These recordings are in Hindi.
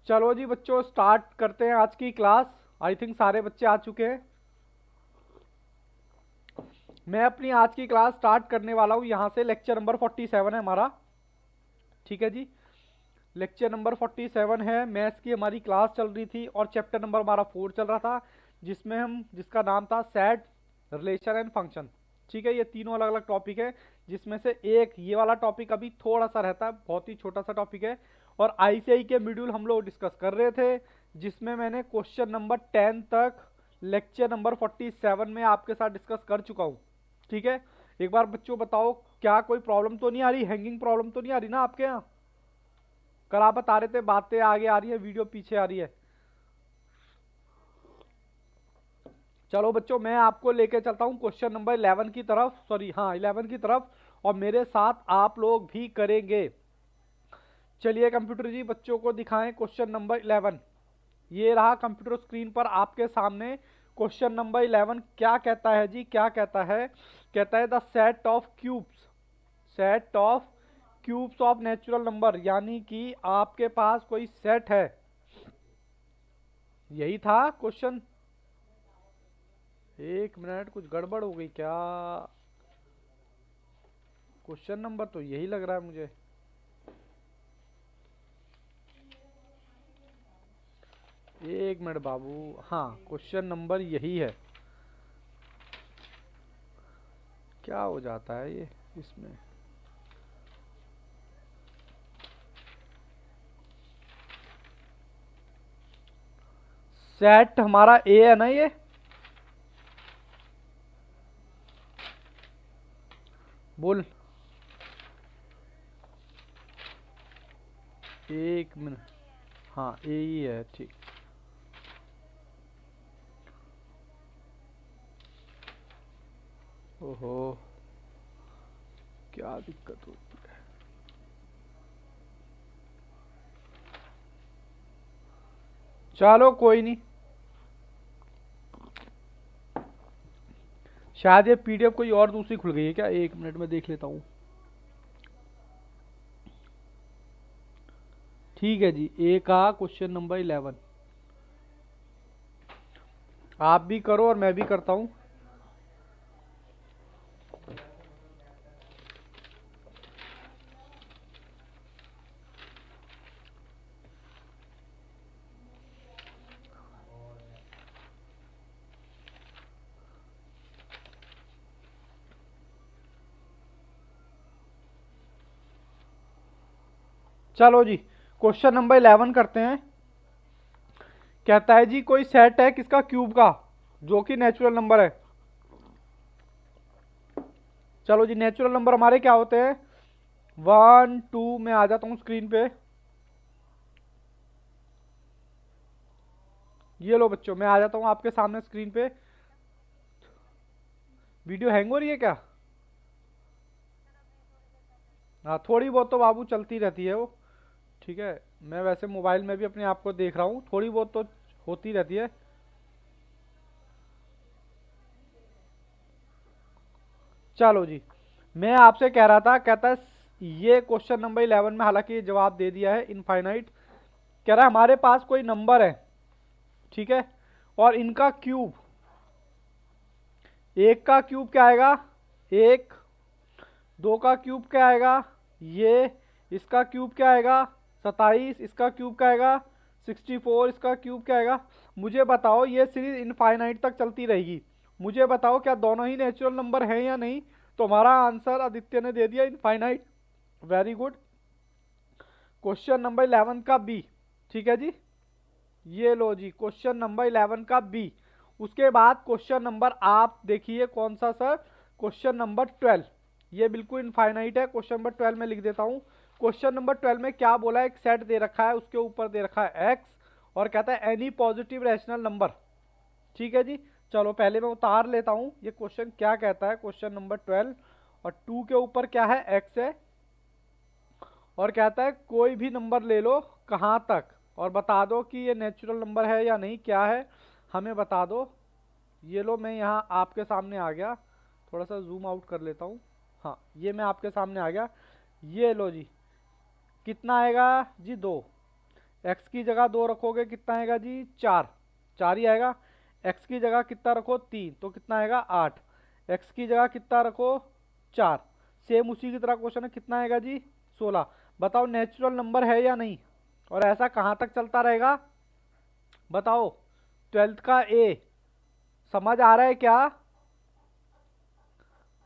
चलो जी बच्चों, स्टार्ट करते हैं आज की क्लास। आई थिंक सारे बच्चे आ चुके हैं। मैं अपनी आज की क्लास स्टार्ट करने वाला हूँ यहाँ से। लेक्चर नंबर 47 है हमारा। ठीक है जी, लेक्चर नंबर 47 है। मैथ्स की हमारी क्लास चल रही थी और चैप्टर नंबर हमारा 4 चल रहा था, जिसका नाम था सेट, रिलेशन एंड फंक्शन। ठीक है, ये तीनों अलग अलग टॉपिक है, जिसमें से एक ये वाला टॉपिक अभी थोड़ा सा रहता है, बहुत ही छोटा सा टॉपिक है। और आईसीआई के मॉड्यूल हम लोग डिस्कस कर रहे थे, जिसमें मैंने क्वेश्चन नंबर 10 तक लेक्चर नंबर 47 में आपके साथ डिस्कस कर चुका हूँ। ठीक है, एक बार बच्चों बताओ, क्या कोई प्रॉब्लम तो नहीं आ रही, हैंगिंग प्रॉब्लम तो नहीं आ रही ना आपके यहाँ? कल आप बता रहे थे बातें आगे आ रही है, वीडियो पीछे आ रही है। चलो बच्चों, मैं आपको लेके चलता हूँ क्वेश्चन नंबर 11 की तरफ, सॉरी हाँ 11 की तरफ, और मेरे साथ आप लोग भी करेंगे। चलिए कंप्यूटर जी, बच्चों को दिखाएं क्वेश्चन नंबर 11। ये रहा कंप्यूटर स्क्रीन पर आपके सामने। क्वेश्चन नंबर 11 क्या कहता है जी, क्या कहता है? कहता है the set of cubes, set of cubes of natural number, यानी कि आपके पास कोई सेट है। यही था क्वेश्चन। एक मिनट, कुछ गड़बड़ हो गई क्या? क्वेश्चन नंबर तो यही लग रहा है मुझे। एक मिनट बाबू, हाँ क्वेश्चन नंबर यही है। क्या हो जाता है ये इसमें? सेट हमारा ए है ना ये? बोल। एक मिनट, हाँ ए ही है, ठीक। ओहो, क्या दिक्कत होती है? चलो कोई नहीं, शायद ये पीडीएफ कोई और दूसरी खुल गई है क्या? एक मिनट में देख लेता हूँ। ठीक है जी, ए का क्वेश्चन नंबर 11 आप भी करो और मैं भी करता हूँ। चलो जी, क्वेश्चन नंबर 11 करते हैं। कहता है जी कोई सेट है किसका, क्यूब का, जो कि नेचुरल नंबर है। चलो जी, नेचुरल नंबर हमारे क्या होते हैं? 1 2, मैं आ जाता हूँ स्क्रीन पे। ये लो बच्चों, मैं आ जाता हूँ आपके सामने स्क्रीन पे। वीडियो हैंग हो रही है क्या? हाँ थोड़ी बहुत तो बाबू चलती रहती है वो। ठीक है, मैं वैसे मोबाइल में भी अपने आप को देख रहा हूँ, थोड़ी बहुत तो होती रहती है। चलो जी, मैं आपसे कह रहा था, कहता है ये क्वेश्चन नंबर 11 में हालांकि ये जवाब दे दिया है, इनफाइनाइट। कह रहा है हमारे पास कोई नंबर है, ठीक है, और इनका क्यूब, एक का क्यूब क्या आएगा, एक, दो का क्यूब क्या आएगा, ये, इसका क्यूब क्या आएगा 27, इसका क्यूब क्या आएगा 64, इसका क्यूब क्या आएगा। मुझे बताओ, ये सीरीज इनफाइनाइट तक चलती रहेगी। मुझे बताओ क्या दोनों ही नेचुरल नंबर हैं या नहीं? तो हमारा आंसर आदित्य ने दे दिया infinite. Very good. Question number 11 का बी। ठीक है जी, ये लो जी क्वेश्चन नंबर 11 का बी। उसके बाद क्वेश्चन नंबर आप देखिए कौन सा सर, क्वेश्चन नंबर 12। ये बिल्कुल इनफाइनाइट है। क्वेश्चन नंबर 12 में लिख देता हूँ। क्वेश्चन नंबर 12 में क्या बोला है, एक सेट दे रखा है, उसके ऊपर दे रखा है एक्स, और कहता है एनी पॉजिटिव रैशनल नंबर। ठीक है जी, चलो पहले मैं उतार लेता हूँ ये क्वेश्चन क्या कहता है। क्वेश्चन नंबर 12 और 2 के ऊपर क्या है, एक्स है, और कहता है कोई भी नंबर ले लो, कहाँ तक, और बता दो कि ये नेचुरल नंबर है या नहीं, क्या है हमें बता दो। ये लो, मैं यहाँ आपके सामने आ गया, थोड़ा सा जूम आउट कर लेता हूँ। हाँ, ये मैं आपके सामने आ गया। ये लो जी, कितना आएगा जी, 2। x की जगह 2 रखोगे कितना आएगा जी 4, 4 ही आएगा। x की जगह कितना रखो 3 तो कितना आएगा 8। x की जगह कितना रखो 4। सेम उसी की तरह क्वेश्चन है, कितना आएगा जी 16। बताओ नेचुरल नंबर है या नहीं, और ऐसा कहाँ तक चलता रहेगा बताओ। 12th का ए समझ आ रहा है क्या?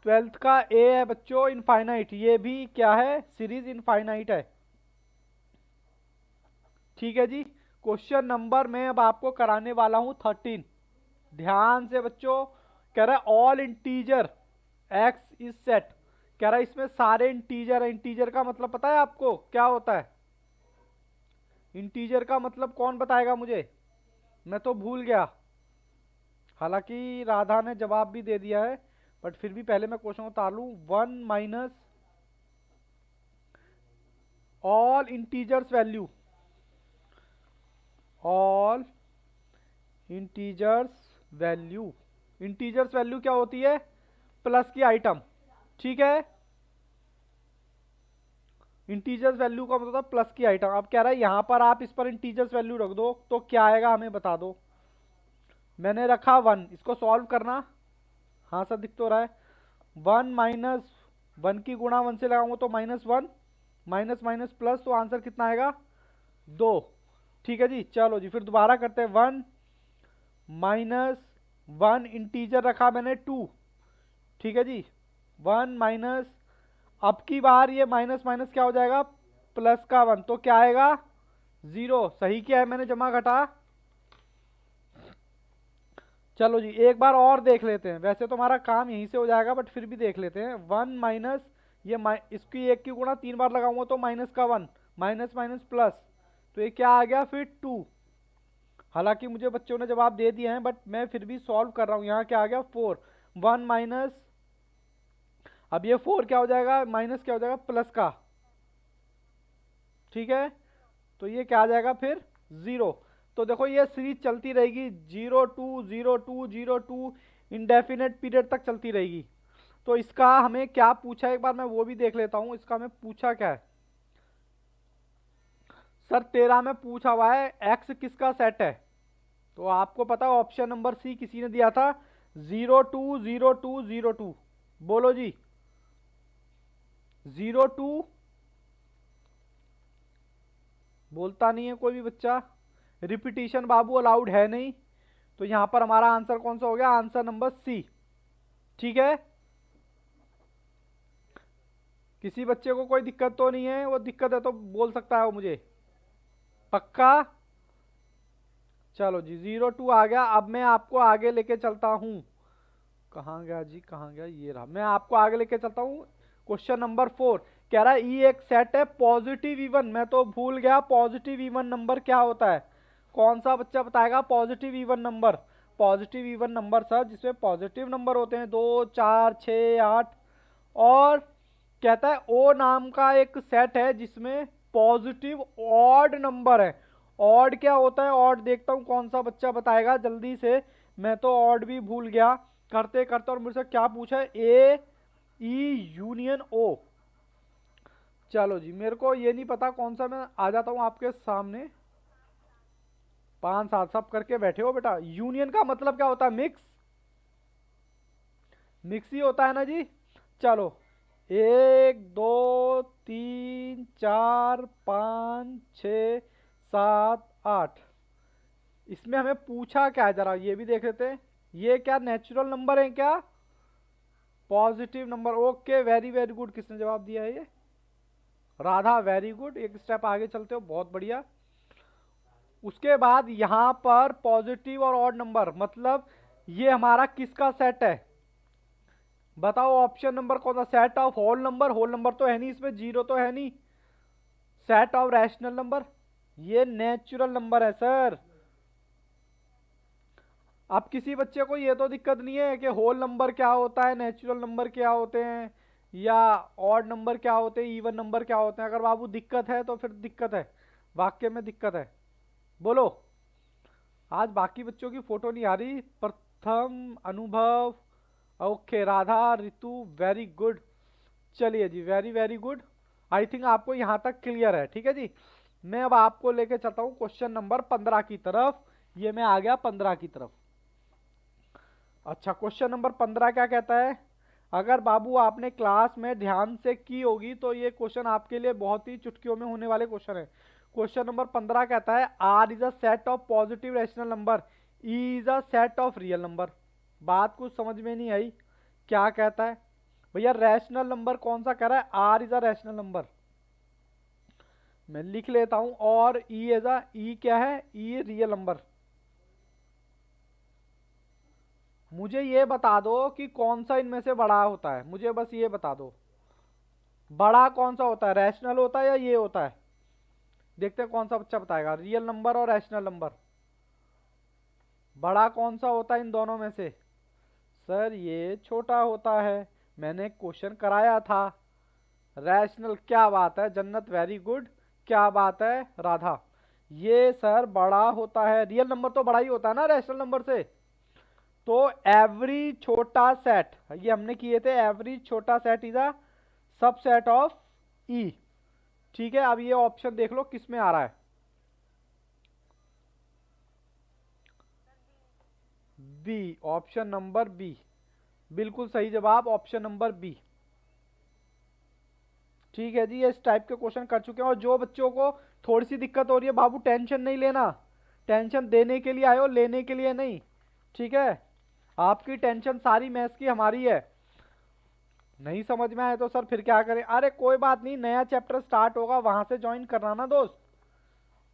12th का ए है बच्चों इनफाइनाइट, ये भी क्या है सीरीज इनफाइनाइट है। ठीक है जी। क्वेश्चन नंबर मैं अब आपको कराने वाला हूं 13। ध्यान से बच्चों, कह रहा है all integer x is set. कह रहा है इसमें सारे इंटीजर है। इंटीजर का मतलब पता है आपको क्या होता है? इंटीजर का मतलब कौन बताएगा मुझे? मैं तो भूल गया। हालांकि राधा ने जवाब भी दे दिया है, बट फिर भी पहले मैं क्वेश्चन उतार लूं। 1 minus all integers value, all integers value. Integers value क्या होती है? प्लस की आइटम। ठीक है, इंटीजर्स वैल्यू का मतलब प्लस की आइटम। अब कह रहा है यहां पर आप इस पर इंटीजर्स वैल्यू रख दो तो क्या आएगा हमें बता दो। मैंने रखा 1, इसको सॉल्व करना। हाँ सर दिख तो रहा है। 1 माइनस 1 की गुणा 1 से लगाऊंगा तो -1, माइनस माइनस प्लस, तो आंसर कितना आएगा 2। ठीक है जी, चलो जी फिर दोबारा करते हैं। 1 माइनस 1 इंटीजर रखा मैंने 2। ठीक है जी, 1 माइनस, अब की बार ये माइनस माइनस क्या हो जाएगा प्लस का 1, तो क्या आएगा 0। सही किया है मैंने जमा घटा। चलो जी एक बार और देख लेते हैं, वैसे तो हमारा काम यहीं से हो जाएगा बट फिर भी देख लेते हैं। 1 माइनस ये इसकी 1 की गुणा 3 बार लगाऊंगा तो माइनस का 1, माइनस माइनस प्लस, तो ये क्या आ गया फिर 2। हालांकि मुझे बच्चों ने जवाब दे दिए हैं बट मैं फिर भी सॉल्व कर रहा हूँ। यहाँ क्या आ गया 4। 1 माइनस, अब ये 4 क्या हो जाएगा माइनस क्या हो जाएगा प्लस का। ठीक है, तो ये क्या आ जाएगा फिर 0। तो देखो ये सीरीज चलती रहेगी 0 2 0 2 0 2 इंडेफिनेट पीरियड तक चलती रहेगी। तो इसका हमें क्या पूछा है एक बार मैं वो भी देख लेता हूं। इसका हमें पूछा क्या है सर? 13 में पूछा हुआ है एक्स किसका सेट है। तो आपको पता ऑप्शन नंबर सी किसी ने दिया था 0 2 0 2 0 2। बोलो जी 0 2, बोलता नहीं है कोई भी बच्चा। रिपीटिशन बाबू अलाउड है नहीं, तो यहां पर हमारा आंसर कौन सा हो गया? Answer number C. ठीक है, किसी बच्चे को कोई दिक्कत तो नहीं है? वो दिक्कत है तो बोल सकता है वो मुझे। पक्का? चलो जी 0 2 आ गया। अब मैं आपको आगे लेके चलता हूं। कहाँ गया जी, कहाँ गया? ये रहा। मैं आपको आगे लेके चलता हूं। क्वेश्चन नंबर 4 कह रहा है ई एक सेट है पॉजिटिव इवन। मैं तो भूल गया पॉजिटिव इवन नंबर क्या होता है। कौन सा बच्चा बताएगा positive even number? Positive even number sir जिसमें पॉजिटिव नंबर होते हैं 2 4 6 8, और कहता है ओ नाम का एक सेट है जिसमें पॉजिटिव ऑड नंबर है। ऑड क्या होता है? ऑड देखता हूं कौन सा बच्चा बताएगा जल्दी से। मैं तो ऑड भी भूल गया करते करते। और मुझसे क्या पूछा है? ए ई यूनियन ओ। चलो जी मेरे को ये नहीं पता कौन सा। मैं आ जाता हूं आपके सामने। 5 7 सब करके बैठे हो बेटा। यूनियन का मतलब क्या होता है? मिक्स। मिक्स ही होता है ना जी। चलो 1 2 3 4 5 6 7 8, इसमें हमें पूछा क्या है जरा ये भी देख लेते हैं। ये क्या नेचुरल नंबर है क्या? Positive number. Okay very very good. किसने जवाब दिया है? ये राधा। वेरी गुड, एक स्टेप आगे चलते हो, बहुत बढ़िया। उसके बाद यहां पर पॉजिटिव और ऑड नंबर मतलब ये हमारा किसका सेट है बताओ? ऑप्शन नंबर कौन सा? Set of whole number. Whole number तो है नहीं इसमें, जीरो तो है नहीं। सेट ऑफ रैशनल नंबर, ये नेचुरल नंबर है सर। अब किसी बच्चे को ये तो दिक्कत नहीं है कि होल नंबर क्या होता है, नेचुरल नंबर क्या होते हैं, या ऑड नंबर क्या होते हैं, इवन नंबर क्या होते हैं। अगर बाबू दिक्कत है तो फिर दिक्कत है, वाक्य में दिक्कत है। बोलो। आज बाकी बच्चों की फोटो नहीं आ रही। Pratham, Anubhav, okay, Radha, Ritu, very good. चलिए जी very very good. I think आपको यहां तक क्लियर है। ठीक है जी, मैं अब आपको लेके चलता हूँ क्वेश्चन नंबर 15 की तरफ। ये मैं आ गया 15 की तरफ। अच्छा, क्वेश्चन नंबर 15 क्या कहता है? अगर बाबू आपने क्लास में ध्यान से की होगी तो ये क्वेश्चन आपके लिए बहुत ही चुटकियों में होने वाले क्वेश्चन है। क्वेश्चन नंबर 15 कहता है R is a set of positive rational number, E is a set of real number. बात कुछ समझ में नहीं आई, क्या कहता है भैया? रैशनल नंबर कौन सा कह रहा है? R is a rational number. मैं लिख लेता हूं, और ई एज अ, ई क्या है? ई रियल नंबर। मुझे ये बता दो कि कौन सा इनमें से बड़ा होता है, मुझे बस ये बता दो बड़ा कौन सा होता है, रैशनल होता है या ये होता है? देखते हैं कौन सा बच्चा बताएगा। रियल नंबर और रैशनल नंबर, बड़ा कौन सा होता है इन दोनों में से? सर ये छोटा होता है, मैंने क्वेश्चन कराया था। रैशनल, क्या बात है जन्नत, वेरी गुड, क्या बात है राधा। ये सर बड़ा होता है, रियल नंबर तो बड़ा ही होता है ना रैशनल नंबर से। तो एवरी छोटा सेट, ये हमने किए थे, एवरी छोटा set is a subset of E. ठीक है, अब ये ऑप्शन देख लो किस में आ रहा है। बी, ऑप्शन नंबर बी, बिल्कुल सही जवाब, ऑप्शन नंबर बी। ठीक है जी, ये इस टाइप के क्वेश्चन कर चुके हैं। और जो बच्चों को थोड़ी सी दिक्कत हो रही है, बाबू टेंशन नहीं लेना, टेंशन देने के लिए आए हो, लेने के लिए नहीं। ठीक है, आपकी टेंशन सारी मैथ्स की हमारी है। नहीं समझ में आए तो सर फिर क्या करें? अरे कोई बात नहीं, नया चैप्टर स्टार्ट होगा, वहां से ज्वाइन करना ना दोस्त।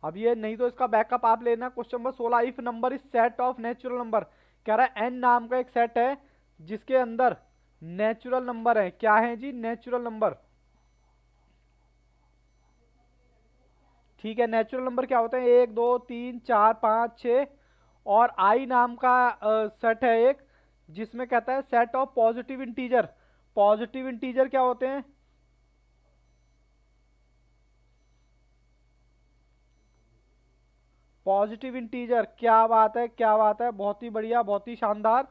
अब ये नहीं तो इसका बैकअप आप लेना। Question number 16, if number is set of natural number. कह रहा है एन नाम का एक सेट है जिसके अंदर नेचुरल नंबर है। क्या है जी? Natural number. ठीक है, नेचुरल नंबर क्या होते हैं? 1 2 3 4 5 6। और आई नाम का सेट है एक, जिसमें कहता है set of positive integer. Positive integer क्या होते हैं? पॉजिटिव इंटीजर, क्या बात है, क्या बात है, बहुत ही बढ़िया, बहुत ही शानदार।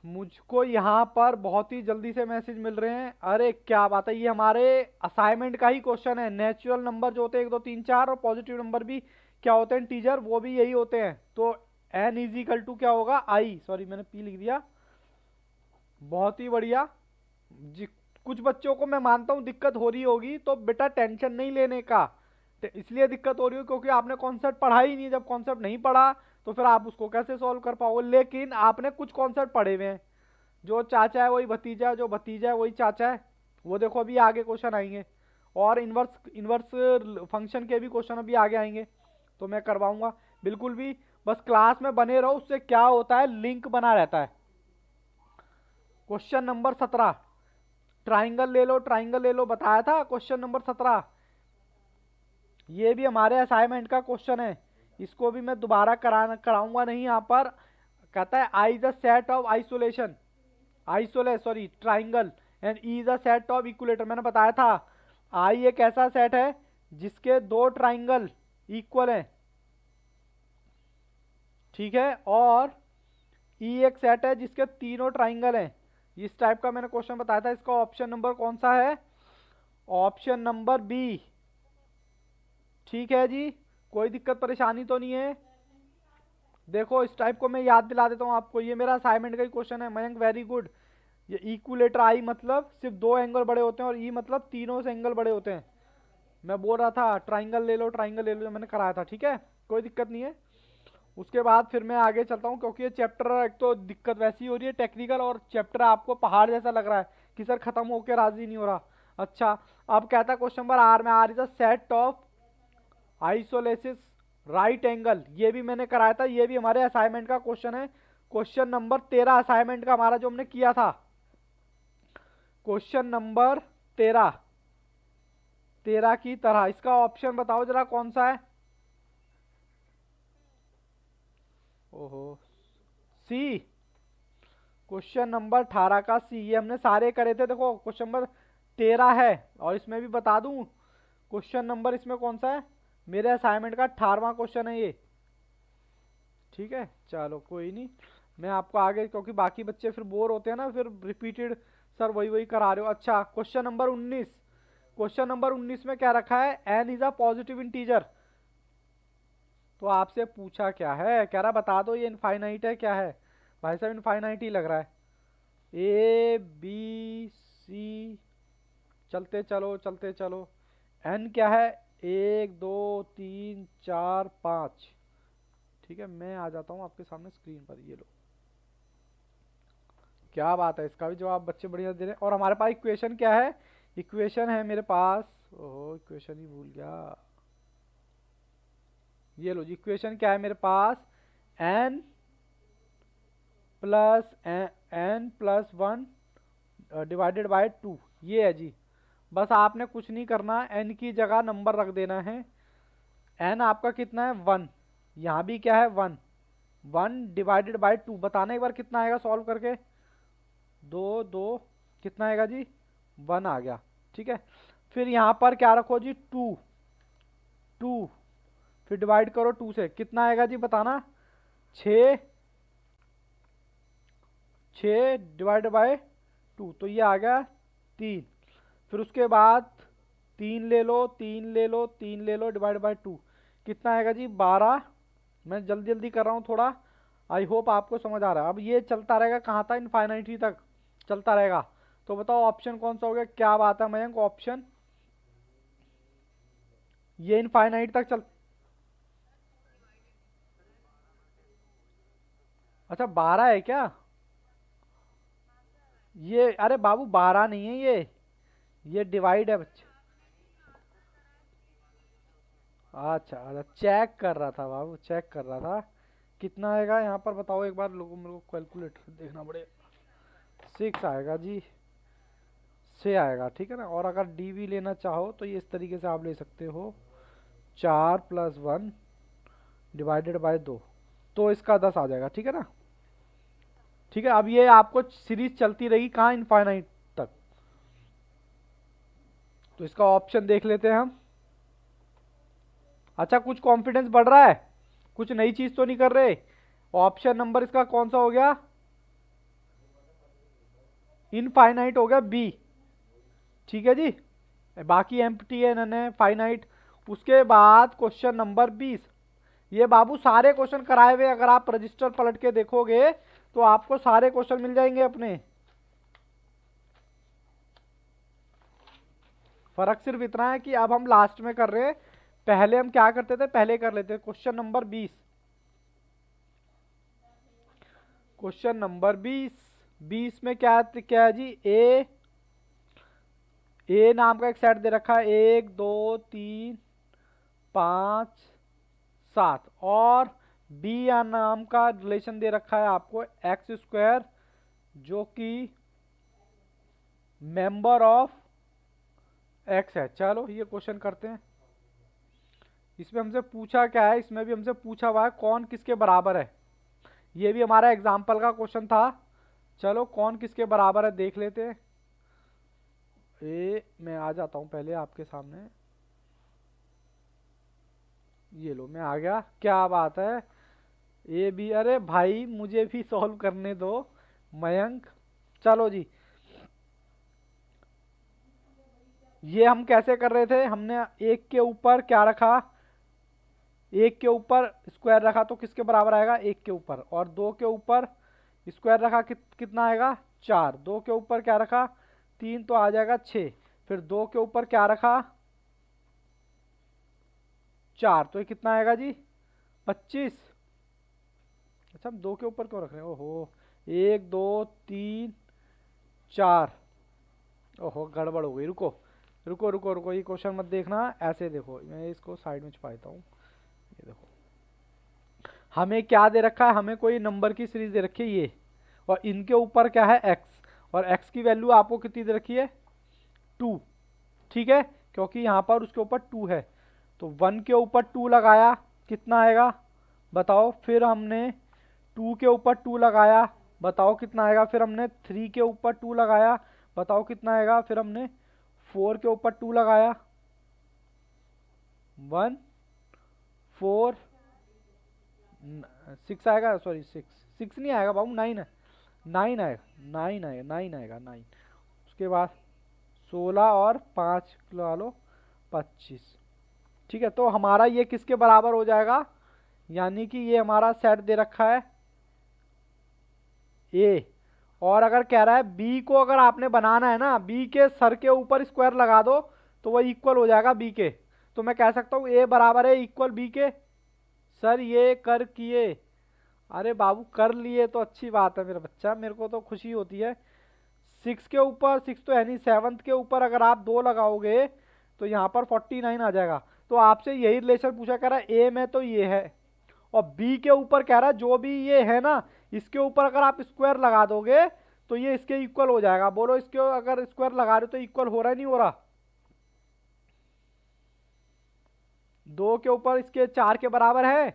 मुझको यहाँ पर बहुत ही जल्दी से मैसेज मिल रहे हैं। अरे क्या बात है, ये हमारे असाइनमेंट का ही क्वेश्चन है। नेचुरल नंबर जो होते हैं 1 2 3 4, और पॉजिटिव नंबर भी क्या होते हैं? इंटीजर, वो भी यही होते हैं। तो एन इज इक्वल टू क्या होगा? आई, सॉरी मैंने पी लिख दिया। बहुत ही बढ़िया जी। कुछ बच्चों को मैं मानता हूँ दिक्कत हो रही होगी, तो बेटा टेंशन नहीं लेने का। इसलिए दिक्कत हो रही हो क्योंकि आपने कॉन्सेप्ट पढ़ा ही नहीं। जब कॉन्सेप्ट नहीं पढ़ा तो फिर आप उसको कैसे सॉल्व कर पाओगे? लेकिन आपने कुछ कॉन्सेप्ट पढ़े हुए हैं। जो चाचा है वही भतीजा है, जो भतीजा है वही चाचा है। वो देखो अभी आगे क्वेश्चन आएंगे, और इनवर्स इनवर्स फंक्शन के भी क्वेश्चन अभी आगे आएंगे, तो मैं करवाऊंगा बिल्कुल भी। बस क्लास में बने रहो, उससे क्या होता है, लिंक बना रहता है। क्वेश्चन नंबर 17, ट्राइंगल ले लो, ट्राइंगल ले लो, बताया था क्वेश्चन नंबर 17। ये भी हमारे असाइनमेंट का क्वेश्चन है, इसको भी मैं दोबारा कराऊंगा नहीं यहाँ पर। कहता है I is a set of isosceles, sorry triangle, and E is a set of equilateral. मैंने बताया था आई एक ऐसा सेट है जिसके दो ट्राइंगल इक्वल हैं। ठीक है, और ई एक सेट है जिसके तीनों ट्राइंगल हैं। इस टाइप का मैंने क्वेश्चन बताया था। इसका ऑप्शन नंबर कौन सा है? Option number B. ठीक है जी, कोई दिक्कत परेशानी तो नहीं है? देखो इस टाइप को मैं याद दिला देता हूँ आपको, ये मेरा असाइनमेंट का ही क्वेश्चन है मयंक, वेरी गुड। ये इक्वलेटर आई मतलब सिर्फ दो एंगल बड़े होते हैं, और ई मतलब तीनों से एंगल बड़े होते हैं। मैं बोल रहा था ट्राइंगल ले लो, ट्राइंगल ले लो, जो मैंने कराया था। ठीक है, कोई दिक्कत नहीं है। उसके बाद फिर मैं आगे चलता हूँ, क्योंकि ये चैप्टर एक तो दिक्कत वैसी हो रही है टेक्निकल, और चैप्टर आपको पहाड़ जैसा लग रहा है कि सर खत्म होकर राजी नहीं हो रहा। अच्छा, अब कहता है क्वेश्चन नंबर आर में, R is a set of isosceles right angle. ये भी मैंने कराया था, ये भी हमारे असाइनमेंट का क्वेश्चन है। क्वेश्चन नंबर 13 असाइनमेंट का हमारा, जो हमने किया था। क्वेश्चन नंबर 13, 13 की तरह इसका ऑप्शन बताओ जरा कौन सा है? ओहो, सी। क्वेश्चन नंबर 18 का सी, ये हमने सारे करे थे। देखो क्वेश्चन नंबर 13 है, और इसमें भी बता दूं क्वेश्चन नंबर इसमें कौन सा है? मेरे असाइनमेंट का 18वां क्वेश्चन है ये। ठीक है, चलो कोई नहीं, मैं आपको आगे, क्योंकि बाकी बच्चे फिर बोर होते हैं ना, फिर रिपीटेड सर वही वही करा रहे हो। अच्छा, क्वेश्चन नंबर 19, क्वेश्चन नंबर 19 में क्या रखा है, n is a positive integer. तो आपसे पूछा क्या है, कह रहा बता दो ये इनफाइनाइट है क्या है। भाई साहब इनफाइनाइट ही लग रहा है। ए बी सी, चलते चलो चलते चलो। n क्या है, 1 2 3 4 5। ठीक है, मैं आ जाता हूँ आपके सामने स्क्रीन पर, ये लो। क्या बात है, इसका भी जवाब बच्चे बढ़िया दे रहे हैं। और हमारे पास इक्वेशन क्या है, इक्वेशन है मेरे पास, ओहो इक्वेशन ही भूल गया। ये लो जी, इक्वेशन क्या है मेरे पास, n प्लस 1 डिवाइडेड बाय 2, ये है जी। बस आपने कुछ नहीं करना, n की जगह नंबर रख देना है। n आपका कितना है, 1। यहाँ भी क्या है, 1। 1 डिवाइडेड बाय 2, बताना एक बार कितना आएगा सॉल्व करके। 2 कितना आएगा जी, 1 आ गया। ठीक है, फिर यहाँ पर क्या रखो जी, 2, फिर डिवाइड करो 2 से, कितना आएगा जी बताना, 6 डिवाइड बाय 2, तो ये आ गया 3। फिर उसके बाद 3 ले लो, 3 ले लो, 3 ले लो, डिवाइड बाय 2, कितना आएगा जी 12। मैं जल्दी जल्दी कर रहा हूँ थोड़ा, आई होप आपको समझ आ रहा है। अब ये चलता रहेगा कहाँ तक, इनफाइनाइटी तक चलता रहेगा। तो बताओ ऑप्शन कौन सा हो गया, क्या बात है मयंक, ऑप्शन ये इनफाइनाइट तक चल, अच्छा 12 है क्या ये, अरे बाबू 12 नहीं है ये डिवाइड है बच्चे। अच्छा अच्छा, चेक कर रहा था बाबू, चेक कर रहा था। कितना आएगा यहाँ पर बताओ एक बार, लोगों मेरे को कैलकुलेटर देखना पड़ेगा। 6 आएगा जी, 6 आएगा, ठीक है ना। और अगर डी भी लेना चाहो तो ये इस तरीके से आप ले सकते हो, 4 प्लस 1 डिवाइडेड बाय 2, तो इसका 10 आ जाएगा, ठीक है ना। ठीक है, अब ये आपको सीरीज चलती रहेगी कहाँ, इनफाइनाइट तक। तो इसका ऑप्शन देख लेते हैं हम। अच्छा, कुछ कॉन्फिडेंस बढ़ रहा है, कुछ नई चीज तो नहीं कर रहे। ऑप्शन नंबर इसका कौन सा हो गया, इनफाइनाइट हो गया बी। ठीक है जी, बाकी एम्प्टी है, नन है, फाइनाइट। उसके बाद क्वेश्चन नंबर 20, ये बाबू सारे क्वेश्चन कराए हुए, अगर आप रजिस्टर पलट के देखोगे तो आपको सारे क्वेश्चन मिल जाएंगे अपने। फर्क सिर्फ इतना है कि अब हम लास्ट में कर रहे हैं, पहले हम क्या करते थे, पहले कर लेते थे। क्वेश्चन नंबर 20, क्वेश्चन नंबर 20 में क्या है जी, ए नाम का एक सेट दे रखा है, 1 2 3 5 7, और बी या नाम का रिलेशन दे रखा है आपको x², जो कि मेंबर ऑफ x है। चलो ये क्वेश्चन करते हैं। इसमें हमसे पूछा क्या है, इसमें भी हमसे पूछा हुआ है कौन किसके बराबर है। ये भी हमारा एग्जाम्पल का क्वेश्चन था। चलो कौन किसके बराबर है देख लेते हैं। मैं आ जाता हूं पहले आपके सामने, ये लो मैं आ गया, क्या बात है। ए बी, अरे भाई मुझे भी सॉल्व करने दो मयंक। चलो जी, ये हम कैसे कर रहे थे, हमने एक के ऊपर क्या रखा, एक के ऊपर स्क्वायर रखा तो किसके बराबर आएगा, एक के ऊपर। और 2 के ऊपर स्क्वायर रखा, कितना आएगा 4। 2 के ऊपर क्या रखा 3, तो आ जाएगा 6। फिर 2 के ऊपर क्या रखा 4, तो ये कितना आएगा जी 25। अच्छा, हम 2 के ऊपर क्यों रख रहे हैं, ओहो 1 2 3 4, ओहो गड़बड़ हो गई। रुको रुको रुको रुको, ये क्वेश्चन मत देखना, ऐसे देखो, मैं इसको साइड में छुपा देता हूँ। ये देखो, हमें क्या दे रखा है, हमें कोई नंबर की सीरीज दे रखी है ये, और इनके ऊपर क्या है x, और x की वैल्यू आपको कितनी दे रखी है 2। ठीक है, क्योंकि यहाँ पर उसके ऊपर 2 है, तो 1 के ऊपर 2 लगाया, कितना आएगा बताओ। फिर हमने 2 के ऊपर 2 लगाया, बताओ कितना आएगा। फिर हमने 3 के ऊपर 2 लगाया, बताओ कितना आएगा। फिर हमने 4 के ऊपर 2 लगाया, 1 4 6 आएगा, सॉरी 6 नहीं आएगा बाबू, 9 है, 9 आएगा, 9 आएगा, 9 आएगा, 9। उसके बाद 16 और 5 लगा लो 25। ठीक है, तो हमारा ये किसके बराबर हो जाएगा, यानी कि ये हमारा सेट दे रखा है ए, और अगर कह रहा है बी को अगर आपने बनाना है ना, बी के सर के ऊपर स्क्वायर लगा दो तो वो इक्वल हो जाएगा बी के। तो मैं कह सकता हूँ ए बराबर है इक्वल बी के। सर ये कर किए, अरे बाबू कर लिए तो अच्छी बात है मेरा बच्चा, मेरे को तो खुशी होती है। 6 के ऊपर 6 तो है नहीं, 7 के ऊपर अगर आप 2 लगाओगे तो यहाँ पर 49 आ जाएगा। तो आपसे यही रिलेशन पूछा, कह रहा है ए में तो ये है, और बी के ऊपर कह रहा है जो भी ये है ना, इसके ऊपर अगर आप स्क्वायर लगा दोगे तो ये इसके इक्वल हो जाएगा। बोलो इसके अगर स्क्वायर लगा रहे हो तो इक्वल हो रहा है नहीं हो रहा? 2 के ऊपर इसके 4 के बराबर है,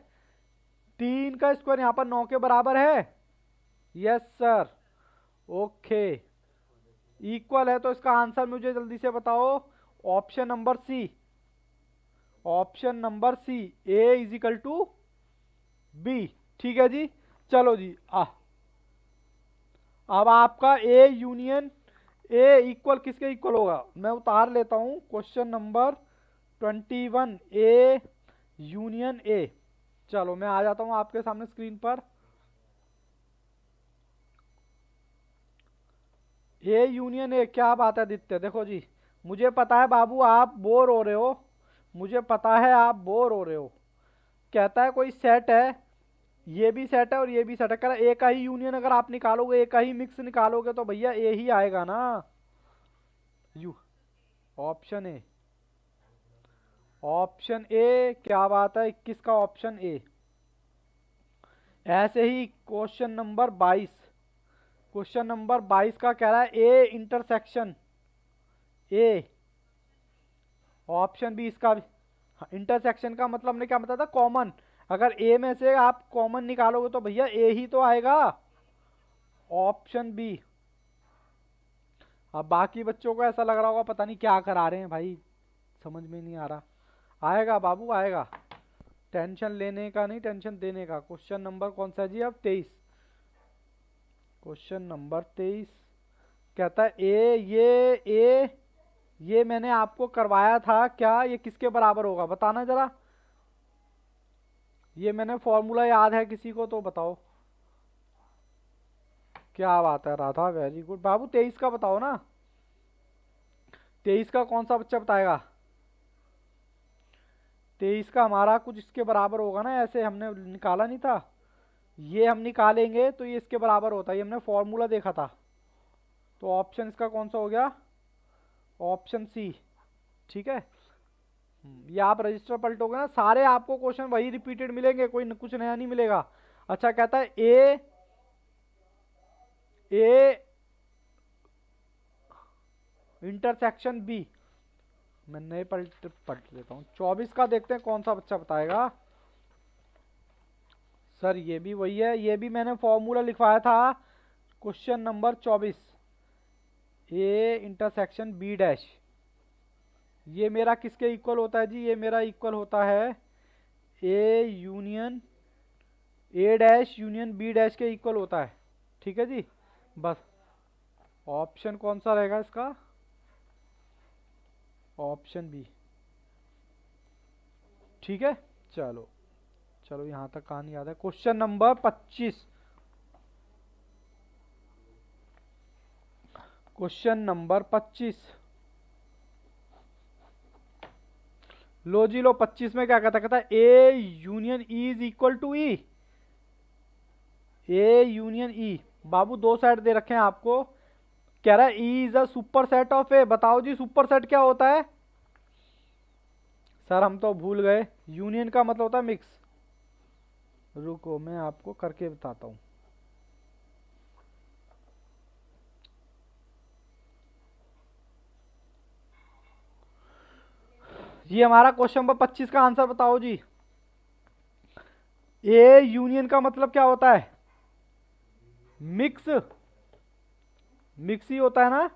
3 का स्क्वायर यहाँ पर 9 के बराबर है। यस सर, ओके, इक्वल है। तो इसका आंसर मुझे जल्दी से बताओ, option number C, option number C, A is equal to B. ठीक है जी, चलो जी अब आपका ए यूनियन ए इक्वल किसके इक्वल होगा, मैं उतार लेता हूं question number 21, A union A. चलो मैं आ जाता हूं आपके सामने स्क्रीन पर। ए यूनियन ए, क्या बात है आदित्य, देखो जी मुझे पता है बाबू आप बोर हो रहे हो, मुझे पता है आप बोर हो रहे हो। कहता है कोई सेट है, ये भी सेट है और ये भी सेट है, कह रहा है ए का ही यूनियन अगर आप निकालोगे, ए का ही मिक्स निकालोगे तो भैया ए ही आएगा ना। U, option A, option A, क्या बात है, 21 का ऑप्शन ए। ऐसे ही क्वेश्चन नंबर 22, क्वेश्चन नंबर 22 का कह रहा है A intersection A, option B इसका भी। इंटरसेक्शन का मतलब हमने क्या बताया था, कॉमन, अगर ए में से आप कॉमन निकालोगे तो भैया ए ही तो आएगा, ऑप्शन बी। अब बाकी बच्चों को ऐसा लग रहा होगा पता नहीं क्या करा रहे हैं भाई, समझ में नहीं आ रहा। आएगा बाबू आएगा, टेंशन लेने का नहीं, टेंशन देने का। क्वेश्चन नंबर कौन सा जी, अब 23, क्वेश्चन नंबर 23 कहता है ये मैंने आपको करवाया था क्या, ये किसके बराबर होगा बताना जरा, ये मैंने फॉर्मूला याद है किसी को तो बताओ। क्या बात है राधा, वेरी गुड बाबू। 23 का बताओ ना, 23 का कौन सा बच्चा बताएगा? 23 का हमारा कुछ इसके बराबर होगा ना, ऐसे हमने निकाला नहीं था, ये हम निकालेंगे तो ये इसके बराबर होता है, ये हमने फॉर्मूला देखा था। तो ऑप्शन इसका कौन सा हो गया, ऑप्शन सी। ठीक है, ये आप रजिस्टर पलटोगे ना, सारे आपको क्वेश्चन वही रिपीटेड मिलेंगे, कोई कुछ नया नहीं मिलेगा। अच्छा कहता है ए इंटरसेक्शन बी, मैं नए पलट लेता हूँ। 24 का देखते हैं कौन सा बच्चा बताएगा। सर ये भी वही है, ये भी मैंने फॉर्मूला लिखवाया था, question number 24, A intersection B dash. ये मेरा किसके इक्वल होता है जी, ये मेरा इक्वल होता है A union A dash union B dash के इक्वल होता है। ठीक है जी, बस ऑप्शन कौन सा रहेगा इसका, ऑप्शन बी। ठीक है, चलो चलो यहां तक कहानी याद है। क्वेश्चन नंबर 25, क्वेश्चन नंबर 25, लो जी लो, 25 में क्या कहता है A union E is equal to E, A union E. बाबू दो सेट दे रखे हैं आपको, कह रहा है E is a super set of A. बताओ जी सुपर सेट क्या होता है? सर हम तो भूल गए, यूनियन का मतलब होता है मिक्स। रुको मैं आपको करके बताता हूं। ये हमारा क्वेश्चन नंबर 25 का आंसर बताओ जी। ए यूनियन का मतलब क्या होता है, मिक्स, मिक्स ही होता है ना,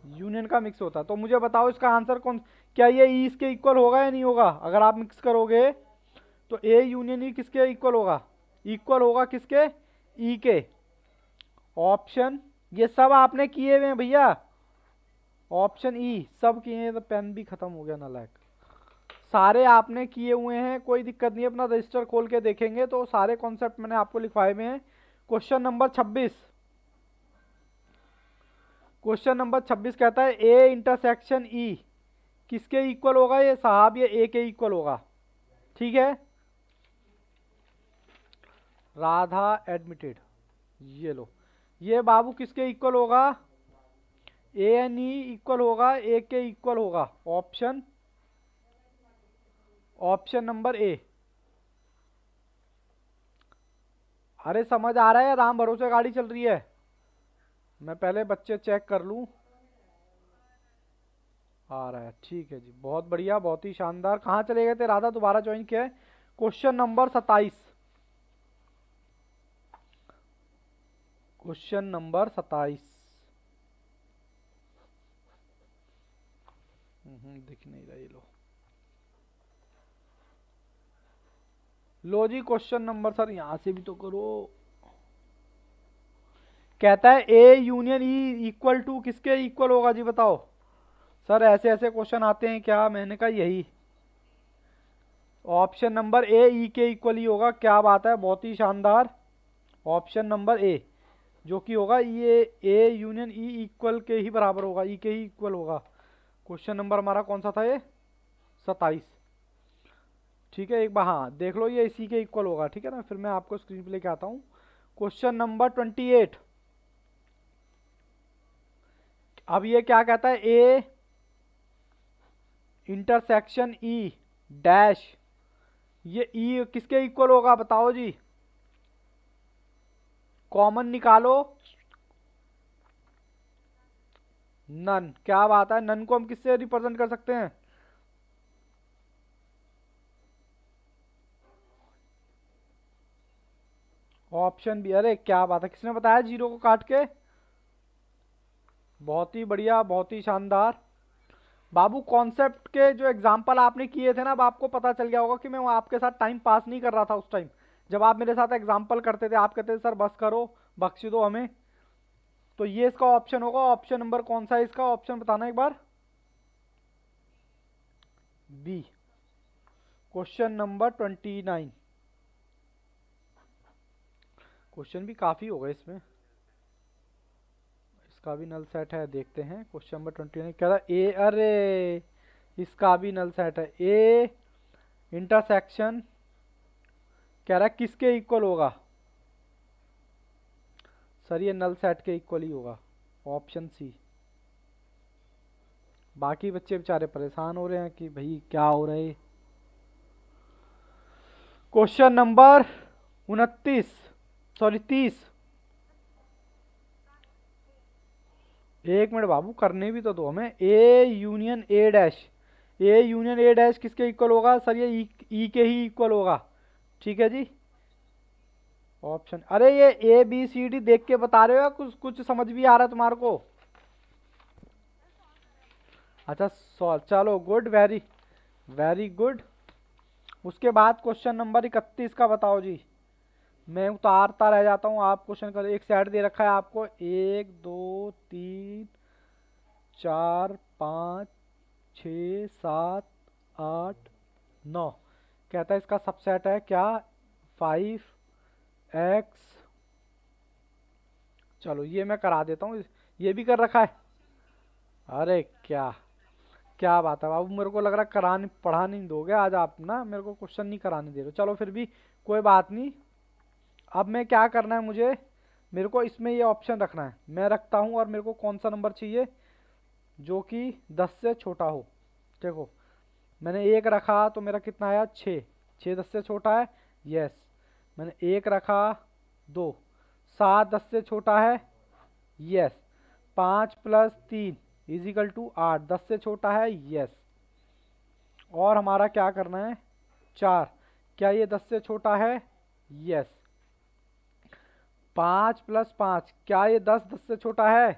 यूनियन का मिक्स होता है। तो मुझे बताओ इसका आंसर कौन, क्या ये ई इसके इक्वल होगा या नहीं होगा? अगर आप मिक्स करोगे तो ए यूनियन ई किसके इक्वल होगा, इक्वल होगा किसके, ई के। ऑप्शन ये सब आपने किए हुए हैं भैया, ऑप्शन ई सब किए हैं। तो पेन भी खत्म हो गया नालायक। सारे आपने किए हुए हैं, कोई दिक्कत नहीं है, अपना रजिस्टर खोल के देखेंगे तो सारे कॉन्सेप्ट मैंने आपको लिखवाए हुए हैं। क्वेश्चन नंबर 26, क्वेश्चन नंबर 26 कहता है ए इंटरसेक्शन ई किसके इक्वल होगा? ये साहब ये ए के इक्वल होगा, ठीक है। राधा एडमिटेड, ये लो, ये बाबू किसके इक्वल होगा? ए एन ई इक्वल होगा, ए के इक्वल होगा। Option, option number A. अरे समझ आ रहा है, राम भरोसे गाड़ी चल रही है। मैं पहले बच्चे चेक कर लूं। आ रहा है, ठीक है जी, बहुत बढ़िया, बहुत ही शानदार। कहाँ चले गए थे राधा? दोबारा ज्वाइन किया है। क्वेश्चन नंबर 27, क्वेश्चन नंबर 27 दिख नहीं रहा, ये लो जी। क्वेश्चन नंबर, सर यहां से भी तो करो। कहता है A union E equal to किसके इक्वल होगा जी बताओ। सर ऐसे ऐसे क्वेश्चन आते हैं क्या? मैंने कहा यही ऑप्शन नंबर ए ई के इक्वल ही होगा। क्या बात है, बहुत ही शानदार। ऑप्शन नंबर ए जो कि होगा ये ए यूनियन ई इक्वल के ही बराबर होगा, ई के ही इक्वल होगा। क्वेश्चन नंबर हमारा कौन सा था ये? 27, ठीक है। एक बार हाँ देख लो, ये इसी के इक्वल होगा, ठीक है ना। फिर मैं आपको स्क्रीन पे लेके आता हूँ। क्वेश्चन नंबर 28, अब ये क्या कहता है? ए इंटरसेक्शन ई डैश, ये ई किसके इक्वल होगा बताओ जी। कॉमन निकालो। नन, क्या बात है। नन को हम किससे रिप्रेजेंट कर सकते हैं? Option B. अरे क्या बात है, किसने बताया जीरो को काट के? बहुत ही बढ़िया, बहुत ही शानदार। बाबू कॉन्सेप्ट के जो एग्जाम्पल आपने किए थे ना, अब आपको पता चल गया होगा कि मैं आपके साथ टाइम पास नहीं कर रहा था उस टाइम। जब आप मेरे साथ एग्जाम्पल करते थे, आप कहते थे सर बस करो, बख्श दो हमें। तो ये इसका ऑप्शन होगा। ऑप्शन नंबर कौन सा है इसका? ऑप्शन बताना एक बार। B, question number 29। क्वेश्चन भी काफी हो गए इसमें, इसका भी नल सेट है, देखते हैं। क्वेश्चन नंबर 29 कह रहा है ए, अरे इसका भी नल सेट है। ए इंटरसेक्शन कह रहा है किसके इक्वल होगा? सर ये नल सेट के इक्वल ही होगा, ऑप्शन सी। बाकी बच्चे बेचारे परेशान हो रहे हैं कि भाई क्या हो रहा है। Question number 29, sorry 30। एक मिनट बाबू, करने भी तो दो हमें। ए union A dash, A union A dash किसके इक्वल होगा? सर ये ई के ही इक्वल होगा, ठीक है जी। ऑप्शन, अरे ये ए बी सी डी देख के बता रहे हो या कुछ कुछ समझ भी आ रहा है तुम्हारे को? अच्छा सॉल्व, चलो गुड, वेरी वेरी गुड। उसके बाद क्वेश्चन नंबर 31 का बताओ जी। मैं उतारता रह जाता हूँ, आप क्वेश्चन कर। एक सेट दे रखा है आपको, 1 2 3 4 5 6 7 8 9। कहता है इसका सबसेट है क्या? 5x। चलो ये मैं करा देता हूँ, ये भी कर रखा है। अरे क्या, क्या बात है बाबू, मेरे को लग रहा है कराने पढ़ा नहीं दोगे आज आप ना, मेरे को क्वेश्चन नहीं कराने दे रहे हो। चलो फिर भी कोई बात नहीं। अब मैं क्या करना है मुझे, मेरे को इसमें ये ऑप्शन रखना है, मैं रखता हूँ। और मेरे को कौन सा नंबर चाहिए? जो कि 10 से छोटा हो। देखो मैंने एक रखा तो मेरा कितना आया? 6। 6 10 से छोटा है, यस। मैंने एक रखा, 2। 7 10 से छोटा है, यस। 5 प्लस 3 इजिकल टू 8, 10 से छोटा है, यस। और हमारा क्या करना है? 4, क्या ये 10 से छोटा है? यस। 5 प्लस 5, क्या ये 10 से छोटा है?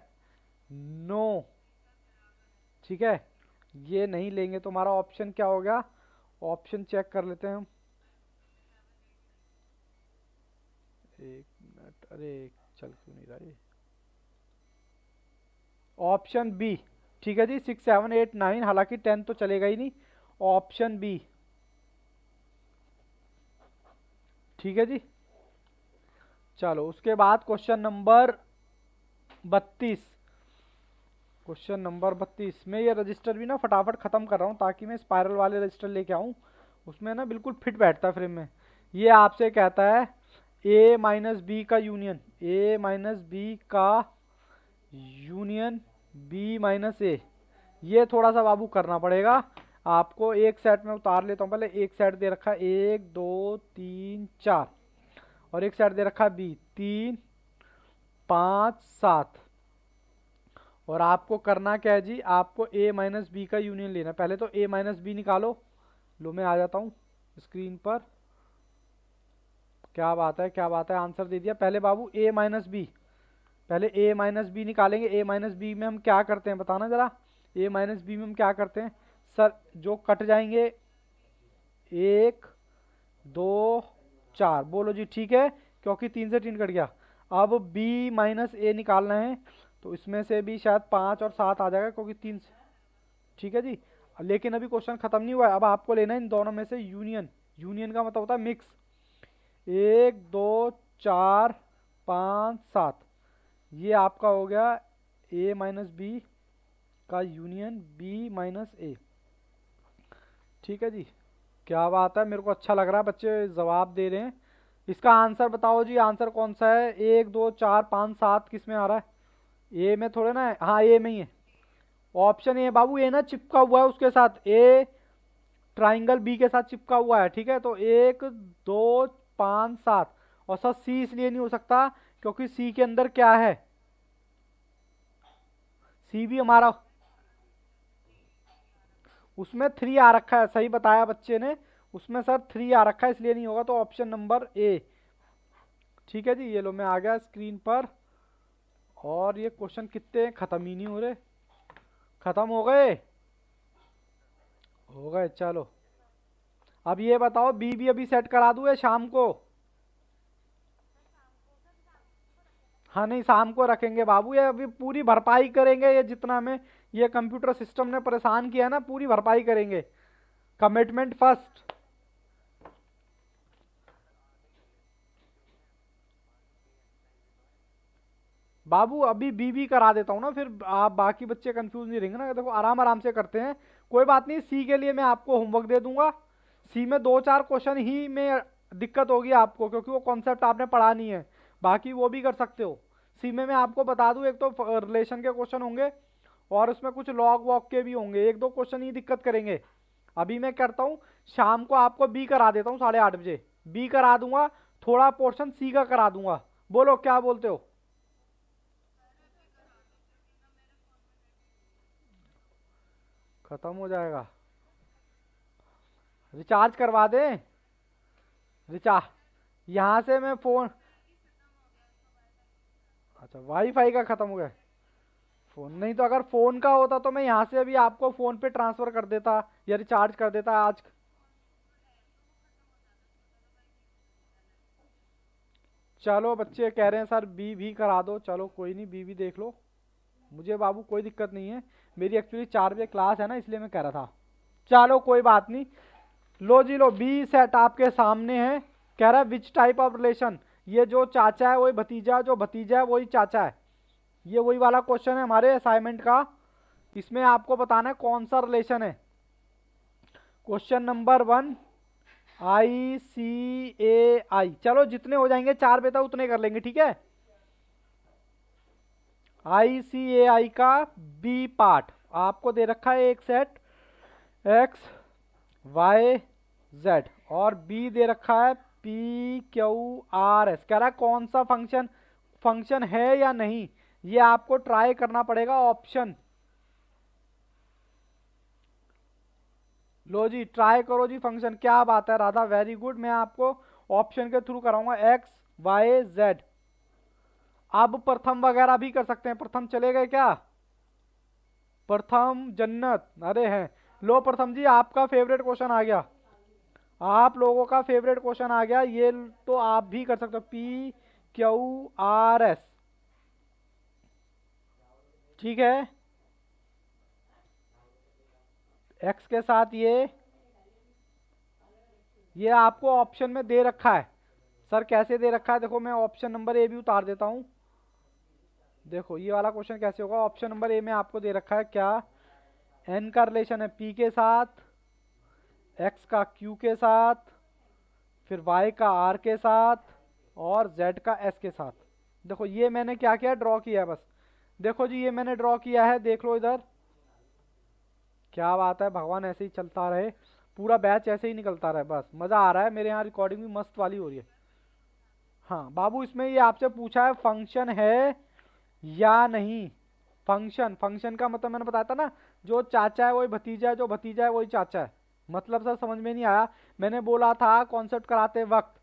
नो, ठीक है। ये नहीं लेंगे तो हमारा ऑप्शन क्या हो गया? ऑप्शन चेक कर लेते हैं हम। एक मिनट, अरे चल क्यों नहीं रहा ये? Option B. ठीक है जी, 6 7 8 9, हालांकि 10 तो चलेगा ही नहीं, ऑप्शन बी। ठीक है जी। चलो उसके बाद क्वेश्चन नंबर 32। क्वेश्चन नंबर 32 में ये रजिस्टर भी ना फटाफट खत्म कर रहा हूँ ताकि मैं स्पाइरल वाले रजिस्टर लेके आऊँ, उसमें ना बिल्कुल फिट बैठता है फ्रेम में। ये आपसे कहता है ए माइनस बी का यूनियन, ए माइनस बी का यूनियन बी माइनस ए। ये थोड़ा सा बाबू करना पड़ेगा आपको। एक सेट में उतार लेता हूँ पहले। एक सेट दे रखा है 1 2 3 4, और एक सेट दे रखा है बी 3 5 7। और आपको करना क्या है जी, आपको a माइनस बी का यूनियन लेना। पहले तो a माइनस बी निकालो। लो मैं आ जाता हूँ स्क्रीन पर। क्या बात है, क्या बात है, आंसर दे दिया। पहले बाबू a माइनस बी, पहले a माइनस बी निकालेंगे। a माइनस बी में हम क्या करते हैं बताना जरा। a माइनस बी में हम क्या करते हैं सर, जो कट जाएंगे 1 2 4, बोलो जी ठीक है, क्योंकि 3 से 3 कट गया। अब b माइनस ए निकालना है, तो इसमें से भी शायद 5 और 7 आ जाएगा, क्योंकि 3 से। ठीक है जी, लेकिन अभी क्वेश्चन खत्म नहीं हुआ है। अब आपको लेना है इन दोनों में से यूनियन। यूनियन का मतलब होता है मिक्स। 1 2 4 5 7, ये आपका हो गया a माइनस बी का यूनियन b माइनस ए। ठीक है जी, क्या बात है, मेरे को अच्छा लग रहा है बच्चे जवाब दे रहे हैं। इसका आंसर बताओ जी, आंसर कौन सा है। 1 2 4 5 7 किस में आ रहा है, ए में थोड़े ना है, हाँ ए में ही है। ऑप्शन ए बाबू, ए ना चिपका हुआ है उसके साथ, ए ट्राइंगल बी के साथ चिपका हुआ है। ठीक है, तो 1 2 5 7। और सर सी इसलिए नहीं हो सकता क्योंकि सी के अंदर क्या है, सी भी हमारा, उसमें 3 आ रखा है। सही बताया बच्चे ने, उसमें सर 3 आ रखा है, इसलिए नहीं होगा। तो ऑप्शन नंबर ए। ठीक है जी, ये लो मैं आ गया स्क्रीन पर। और ये क्वेश्चन कितने खत्म ही नहीं हो रहे। खत्म हो गए, हो गए। चलो अब ये बताओ, बी भी अभी सेट करा दूं या शाम को। हाँ नहीं, शाम को रखेंगे बाबू, ये अभी पूरी भरपाई करेंगे। ये जितना हमें ये कंप्यूटर सिस्टम ने परेशान किया है ना, पूरी भरपाई करेंगे। Commitment first. बाबू अभी बी करा देता हूँ ना, फिर आप बाकी बच्चे कंफ्यूज नहीं रहेंगे ना। देखो आराम आराम से करते हैं, कोई बात नहीं। सी के लिए मैं आपको होमवर्क दे दूंगा। सी में 2 4 क्वेश्चन ही में दिक्कत होगी आपको, क्योंकि वो कॉन्सेप्ट आपने पढ़ा नहीं है। बाकी वो भी कर सकते हो। सी में मैं आपको बता दूं, एक तो रिलेशन के क्वेश्चन होंगे, और उसमें कुछ लॉग वॉग के भी होंगे। 1 2 क्वेश्चन ही दिक्कत करेंगे। अभी मैं करता हूँ, शाम को आपको बी करा देता हूँ 8:30 बजे। बी करा दूंगा, थोड़ा पोर्शन सी का करा दूंगा। बोलो क्या बोलते हो। खत्म हो जाएगा, रिचार्ज करवा दें। रिचार्ज यहाँ से मैं फोन, अच्छा वाईफाई का खत्म हो गया फोन। नहीं तो अगर फोन का होता तो मैं यहाँ से अभी आपको फोन पे ट्रांसफर कर देता या रिचार्ज कर देता आज। चलो बच्चे कह रहे हैं सर बी भी करा दो, चलो कोई नहीं, बी भी देख लो। मुझे बाबू कोई दिक्कत नहीं है, मेरी एक्चुअली 4 बजे क्लास है ना, इसलिए मैं कह रहा था। चलो कोई बात नहीं। लो जी लो, बी सेट आपके सामने है। कह रहा है विच टाइप ऑफ रिलेशन, ये जो चाचा है वही भतीजा, जो भतीजा है वही चाचा है। ये वही वाला क्वेश्चन है हमारे असाइनमेंट का। इसमें आपको बताना है कौन सा रिलेशन है। Question number 1, ICAI। चलो जितने हो जाएंगे 4 बजे तक उतने कर लेंगे, ठीक है। ICAI का बी पार्ट आपको दे रखा है एक सेट एक्स वाई जेड, और बी दे रखा है PQRS। कह रहा है कौन सा फंक्शन फंक्शन है या नहीं, ये आपको ट्राई करना पड़ेगा। ऑप्शन लो जी, ट्राई करो जी फंक्शन। क्या बात है राधा, वेरी गुड। मैं आपको ऑप्शन के थ्रू कराऊंगा, एक्स वाई जेड। अब प्रथम वगैरह भी कर सकते हैं, प्रथम चले गए क्या। प्रथम जन्नत, अरे हैं। लो प्रथम जी, आपका फेवरेट क्वेश्चन आ गया, आप लोगों का फेवरेट क्वेश्चन आ गया ये। तो आप भी कर सकते हो, PQRS। ठीक है, x के साथ ये आपको ऑप्शन में दे रखा है। सर कैसे दे रखा है, देखो मैं ऑप्शन नंबर ए भी उतार देता हूं। देखो ये वाला क्वेश्चन कैसे होगा, ऑप्शन नंबर ए में आपको दे रखा है क्या, n का रिलेशन है p के साथ, x का q के साथ, फिर y का r के साथ, और z का s के साथ। देखो ये मैंने क्या किया, ड्रॉ किया है बस। देखो जी ये मैंने ड्रॉ किया है, देख लो इधर। क्या बात है, भगवान ऐसे ही चलता रहे, पूरा बैच ऐसे ही निकलता रहे, बस मजा आ रहा है। मेरे यहाँ रिकॉर्डिंग भी मस्त वाली हो रही है। हाँ बाबू, इसमें ये आपसे पूछा है फंक्शन है या नहीं। फंक्शन, फंक्शन का मतलब मैंने बताया था ना, जो चाचा है वही भतीजा है, जो भतीजा है वही चाचा है। मतलब सर समझ में नहीं आया, मैंने बोला था कॉन्सेप्ट कराते वक्त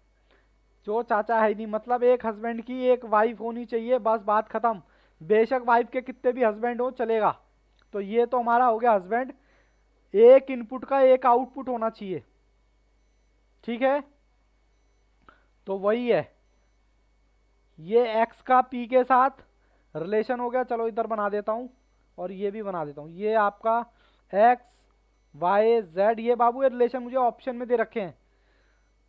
जो चाचा है ही नहीं, मतलब एक हस्बैंड की एक वाइफ होनी चाहिए, बस बात खत्म। बेशक वाइफ के कितने भी हस्बैंड हो चलेगा। तो ये तो हमारा हो गया हस्बैंड, एक इनपुट का एक आउटपुट होना चाहिए, ठीक है। तो वही है, ये x का p के साथ रिलेशन हो गया। चलो इधर बना देता हूं, और ये भी बना देता हूं। ये आपका x y z, ये बाबू ये रिलेशन मुझे ऑप्शन में दे रखे हैं।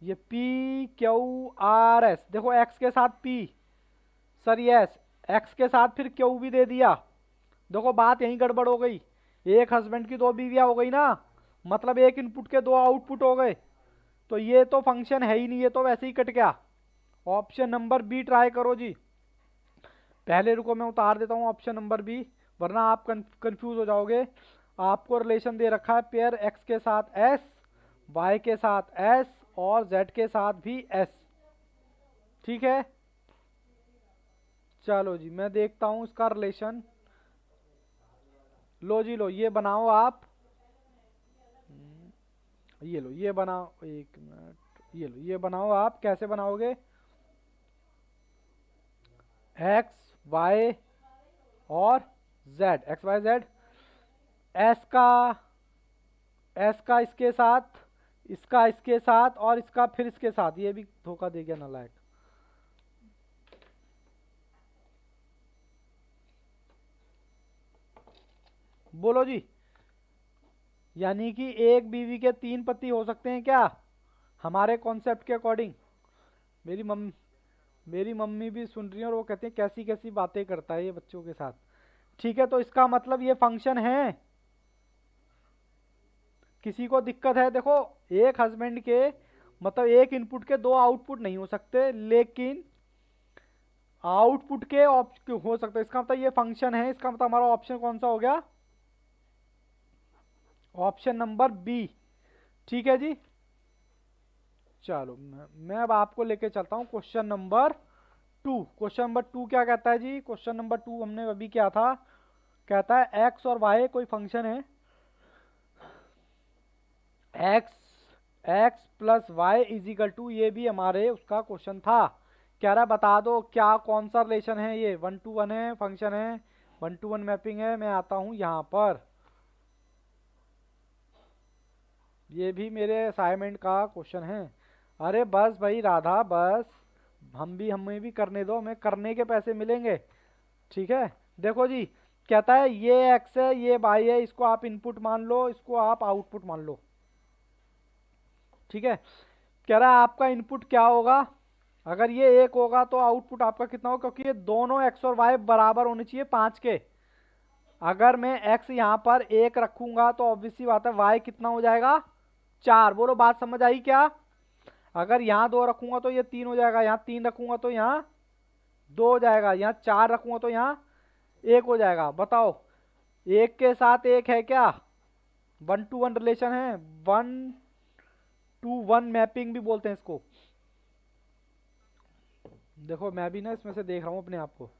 ये p q r s, देखो x के साथ p, सर यस, x के साथ फिर q भी दे दिया। देखो बात यहीं गड़बड़ हो गई, एक हस्बैंड की दो बीवियां हो गई ना, मतलब एक इनपुट के दो आउटपुट हो गए। तो ये तो फंक्शन है ही नहीं, ये तो वैसे ही कट गया। ऑप्शन नंबर बी ट्राई करो जी। पहले रुको मैं उतार देता हूँ ऑप्शन नंबर बी, वरना आप कंफ्यूज हो जाओगे। आपको रिलेशन दे रखा है पेयर एक्स के साथ एस, वाई के साथ एस, और जेड के साथ भी एस, ठीक है। चलो जी मैं देखता हूँ इसका रिलेशन। लो जी लो, ये बनाओ आप, ये लो ये बनाओ, एक मिनट, ये लो ये बनाओ। आप कैसे बनाओगे, एक्स वाई और Z, X Y Z, S का इसके साथ, इसका इसके साथ, और इसका फिर इसके साथ। ये भी धोखा दे गया नालायक। बोलो जी, यानी कि एक बीवी के तीन पति हो सकते हैं क्या, हमारे कॉन्सेप्ट के अकॉर्डिंग। मेरी मम्मी मेरी मम्मी भी सुन रही है, और वो कहते हैं कैसी कैसी बातें करता है ये बच्चों के साथ। ठीक है, तो इसका मतलब ये फंक्शन है। किसी को दिक्कत है, देखो एक हस्बैंड के मतलब एक इनपुट के दो आउटपुट नहीं हो सकते, लेकिन आउटपुट के हो सकते। इसका मतलब ये फंक्शन है, इसका मतलब हमारा ऑप्शन कौन सा हो गया, ऑप्शन नंबर बी, ठीक है जी। चलो मैं अब आपको लेके चलता हूं क्वेश्चन नंबर 2। क्वेश्चन नंबर 2 क्या कहता है जी, क्वेश्चन नंबर 2 हमने अभी क्या था, कहता है एक्स और वाई कोई फंक्शन है, X plus Y is equal to, ये भी हमारे उसका क्वेश्चन था। कह रहा बता दो क्या कौन सा रिलेशन है, ये 1 to 1 है, फंक्शन है, 1 to 1 मैपिंग है। मैं आता हूं यहां पर, ये भी मेरे असाइनमेंट का क्वेश्चन है। अरे बस भाई राधा बस, हमें भी करने दो, हमें करने के पैसे मिलेंगे, ठीक है। देखो जी कहता है ये एक्स है ये वाई है, इसको आप इनपुट मान लो, इसको आप आउटपुट मान लो, ठीक है। कह रहा है आपका इनपुट क्या होगा, अगर ये एक होगा तो आउटपुट आपका कितना होगा, क्योंकि ये दोनों एक्स और वाई बराबर होने चाहिए 5 के। अगर मैं एक्स यहाँ पर 1 रखूंगा तो ऑब्वियसली बात है वाई कितना हो जाएगा 4। बोलो बात समझ आई क्या। अगर यहाँ 2 रखूंगा तो ये 3 हो जाएगा, यहाँ 3 रखूंगा तो यहाँ 2 हो जाएगा, यहाँ 4 रखूंगा तो यहाँ 1 हो जाएगा। बताओ एक के साथ एक है क्या, 1 to 1 रिलेशन है, 1 to 1 मैपिंग भी बोलते हैं इसको। देखो मैं भी ना इसमें से देख रहा हूँ अपने आप को।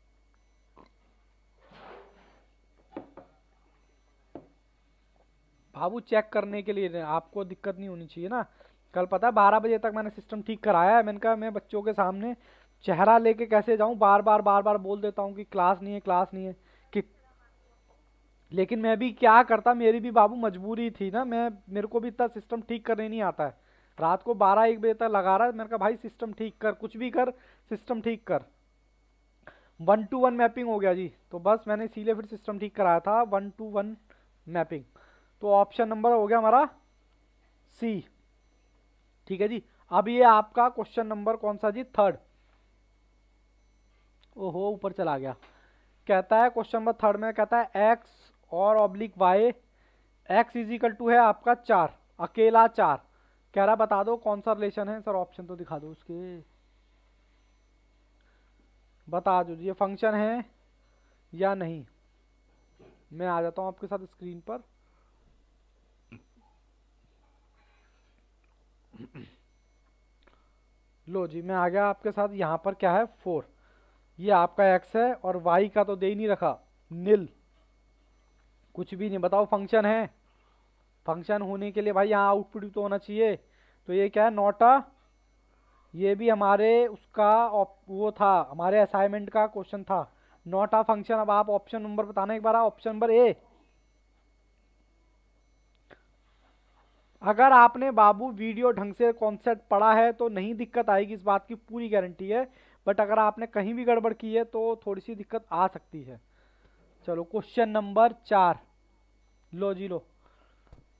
बाबू चेक करने के लिए, आपको दिक्कत नहीं होनी चाहिए ना। कल पता है 12 बजे तक मैंने सिस्टम ठीक कराया है, मैंने कहा मैं बच्चों के सामने चेहरा लेके कैसे जाऊं, बार बार बोल देता हूं कि क्लास नहीं है क्लास नहीं है कि, लेकिन मैं भी क्या करता, मेरी भी बाबू मजबूरी थी ना, मेरे को भी इतना सिस्टम ठीक करने नहीं आता है। रात को 12-1 बजे तक लगा रहा है, मैंने कहा भाई सिस्टम ठीक कर, कुछ भी कर सिस्टम ठीक कर। 1-to-1 मैपिंग हो गया जी। तो बस मैंने इसीलिए फिर सिस्टम ठीक कराया था, 1-to-1 मैपिंग। तो ऑप्शन नंबर हो गया हमारा सी। ठीक है जी। अब ये आपका क्वेश्चन नंबर कौन सा जी, 3rd। ओहो ऊपर चला गया। कहता है क्वेश्चन नंबर 3rd में कहता है एक्स और oblique Y, X is equal to है आपका 4, अकेला 4। कह रहा बता दो कौन सा रिलेशन है। सर ऑप्शन तो दिखा दो उसके, बता दो ये फंक्शन है या नहीं। मैं आ जाता हूं आपके साथ स्क्रीन पर। लो जी मैं आ गया आपके साथ। यहाँ पर क्या है 4, ये आपका एक्स है और वाई का तो दे ही नहीं रखा, नील, कुछ भी नहीं। बताओ फंक्शन है। फंक्शन होने के लिए भाई यहाँ आउटपुट भी तो होना चाहिए। तो ये क्या है, नॉट अ, ये भी हमारे उसका वो था, हमारे असाइनमेंट का क्वेश्चन था, नॉट अ फंक्शन। अब आप ऑप्शन नंबर बताना एक बार, ऑप्शन नंबर ए। अगर आपने बाबू वीडियो ढंग से कॉन्सेप्ट पढ़ा है तो नहीं दिक्कत आएगी, इस बात की पूरी गारंटी है। बट अगर आपने कहीं भी गड़बड़ की है तो थोड़ी सी दिक्कत आ सकती है। चलो क्वेश्चन नंबर 4, लो जी लो।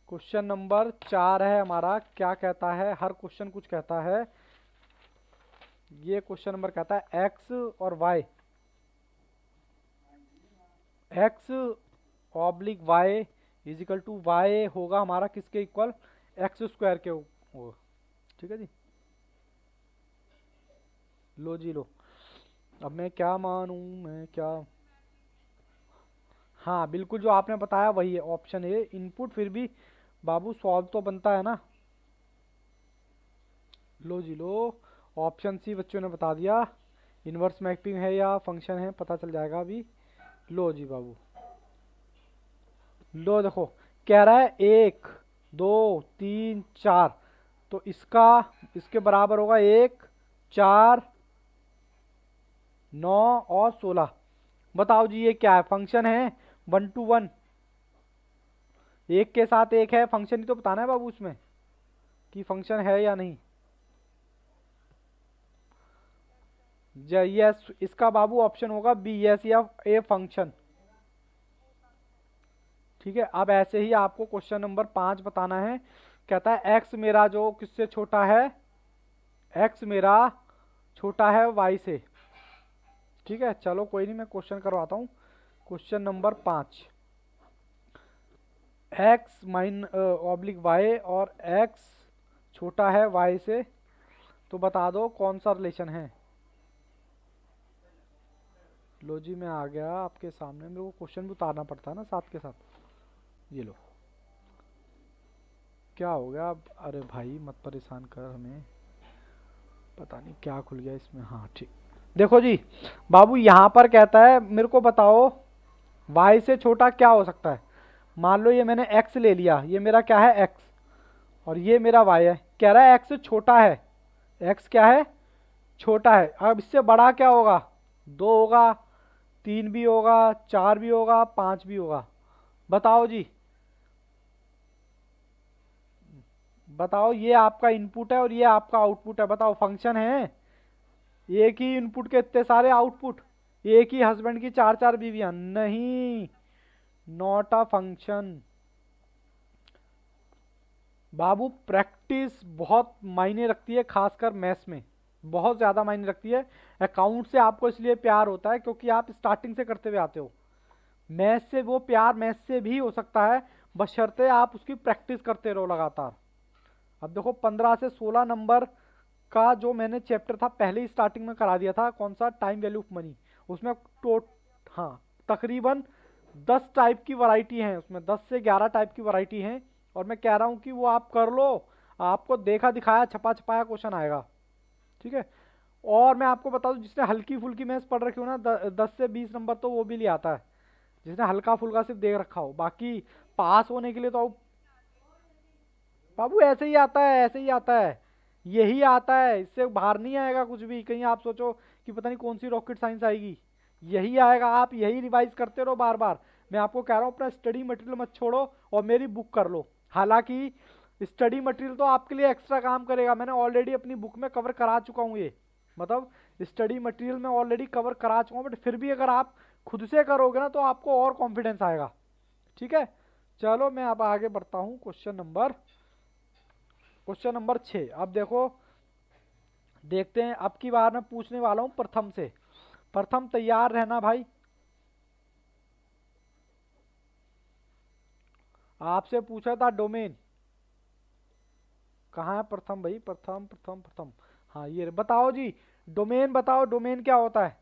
क्वेश्चन नंबर 4 है हमारा। क्या कहता है, हर क्वेश्चन कुछ कहता है। ये क्वेश्चन नंबर कहता है एक्स और Y, X oblique Y is equal to Y होगा हमारा किसके इक्वल, एक्स स्क्वायर के वो। ठीक है जी। लो जी लो। अब मैं क्या मानूं, मैं क्या, हाँ बिल्कुल जो आपने बताया वही है, ऑप्शन ए इनपुट। फिर भी बाबू सॉल्व तो बनता है ना। लो जी लो। ऑप्शन सी बच्चों ने बता दिया, इनवर्स मैपिंग है या फंक्शन है पता चल जाएगा अभी। लो जी बाबू, लो देखो कह रहा है 1 2 3 4, तो इसका इसके बराबर होगा 1 4 9 और 16। बताओ जी ये क्या है, फंक्शन है 1-to-1, एक के साथ एक है, फंक्शन ही तो बताना है बाबू उसमें कि फंक्शन है या नहीं। यस, इसका बाबू ऑप्शन होगा बी, यस या ए फंक्शन। ठीक है। अब ऐसे ही आपको क्वेश्चन नंबर 5 बताना है। कहता है एक्स मेरा जो किससे छोटा है, एक्स मेरा छोटा है वाई से। ठीक है चलो कोई नहीं, मैं क्वेश्चन करवाता हूँ। Question number 5, X minus oblique Y और एक्स छोटा है वाई से, तो बता दो कौन सा रिलेशन है। लो जी मैं आ गया आपके सामने। मेरे को क्वेश्चन भी उतारना पड़ता है ना साथ के साथ। ये लो, क्या हो गया अब, अरे भाई मत परेशान कर हमें, पता नहीं क्या खुल गया इसमें। हाँ ठीक, देखो जी बाबू यहाँ पर कहता है मेरे को बताओ y से छोटा क्या हो सकता है। मान लो ये मैंने x ले लिया, ये मेरा क्या है x और ये मेरा y है। कह रहा है x से छोटा है, x क्या है, छोटा है। अब इससे बड़ा क्या होगा, 2 होगा, 3 भी होगा, 4 भी होगा, 5 भी होगा। बताओ जी, बताओ ये आपका इनपुट है और ये आपका आउटपुट है। बताओ फंक्शन है, एक ही इनपुट के इतने सारे आउटपुट, एक ही हस्बैंड की 4 बीवियां, नहीं, not a function. Babu practice बहुत मायने रखती है, खासकर मैथ्स में बहुत ज़्यादा मायने रखती है। अकाउंट से आपको इसलिए प्यार होता है क्योंकि आप स्टार्टिंग से करते हुए आते हो। मैथ्स से वो प्यार मैथ्स से भी हो सकता है, बशर्ते आप उसकी प्रैक्टिस करते रहो लगातार। अब देखो 15 से 16 नंबर का जो मैंने चैप्टर था पहले ही स्टार्टिंग में करा दिया था, कौन सा, टाइम वैल्यू ऑफ मनी। उसमें हाँ तकरीबन 10 टाइप की वैरायटी हैं उसमें, 10 से 11 टाइप की वैरायटी हैं। और मैं कह रहा हूँ कि वो आप कर लो, आपको देखा दिखाया छपा छपाया क्वेश्चन आएगा। ठीक है। और मैं आपको बता दूं जिसने हल्की फुल्की मैथ्स पढ़ रखी हो ना, 10 से 20 नंबर तो वो भी ले आता है, जिसने हल्का फुल्का सिर्फ देख रखा हो। बाकी पास होने के लिए तो बाबू ऐसे ही आता है, ऐसे ही आता है, यही आता है, इससे बाहर नहीं आएगा कुछ भी। कहीं आप सोचो कि पता नहीं कौन सी रॉकेट साइंस आएगी, यही आएगा। आप यही रिवाइज करते रहो बार बार। मैं आपको कह रहा हूँ अपना स्टडी मटेरियल मत छोड़ो और मेरी बुक कर लो। हालांकि स्टडी मटेरियल तो आपके लिए एक्स्ट्रा काम करेगा, मैंने ऑलरेडी अपनी बुक में कवर करा चुका हूँ ये, मतलब स्टडी मटेरियल में ऑलरेडी कवर करा चुका हूँ, बट फिर भी अगर आप खुद से करोगे ना तो आपको और कॉन्फिडेंस आएगा। ठीक है, चलो मैं अब आगे बढ़ता हूँ। Question number 6। अब देखो, देखते हैं, अब की बार मैं पूछने वाला हूँ प्रथम से। प्रथम तैयार रहना भाई। आपसे पूछा था डोमेन, कहाँ है प्रथम भाई? प्रथम प्रथम प्रथम, हाँ ये बताओ जी। डोमेन बताओ, डोमेन क्या होता है?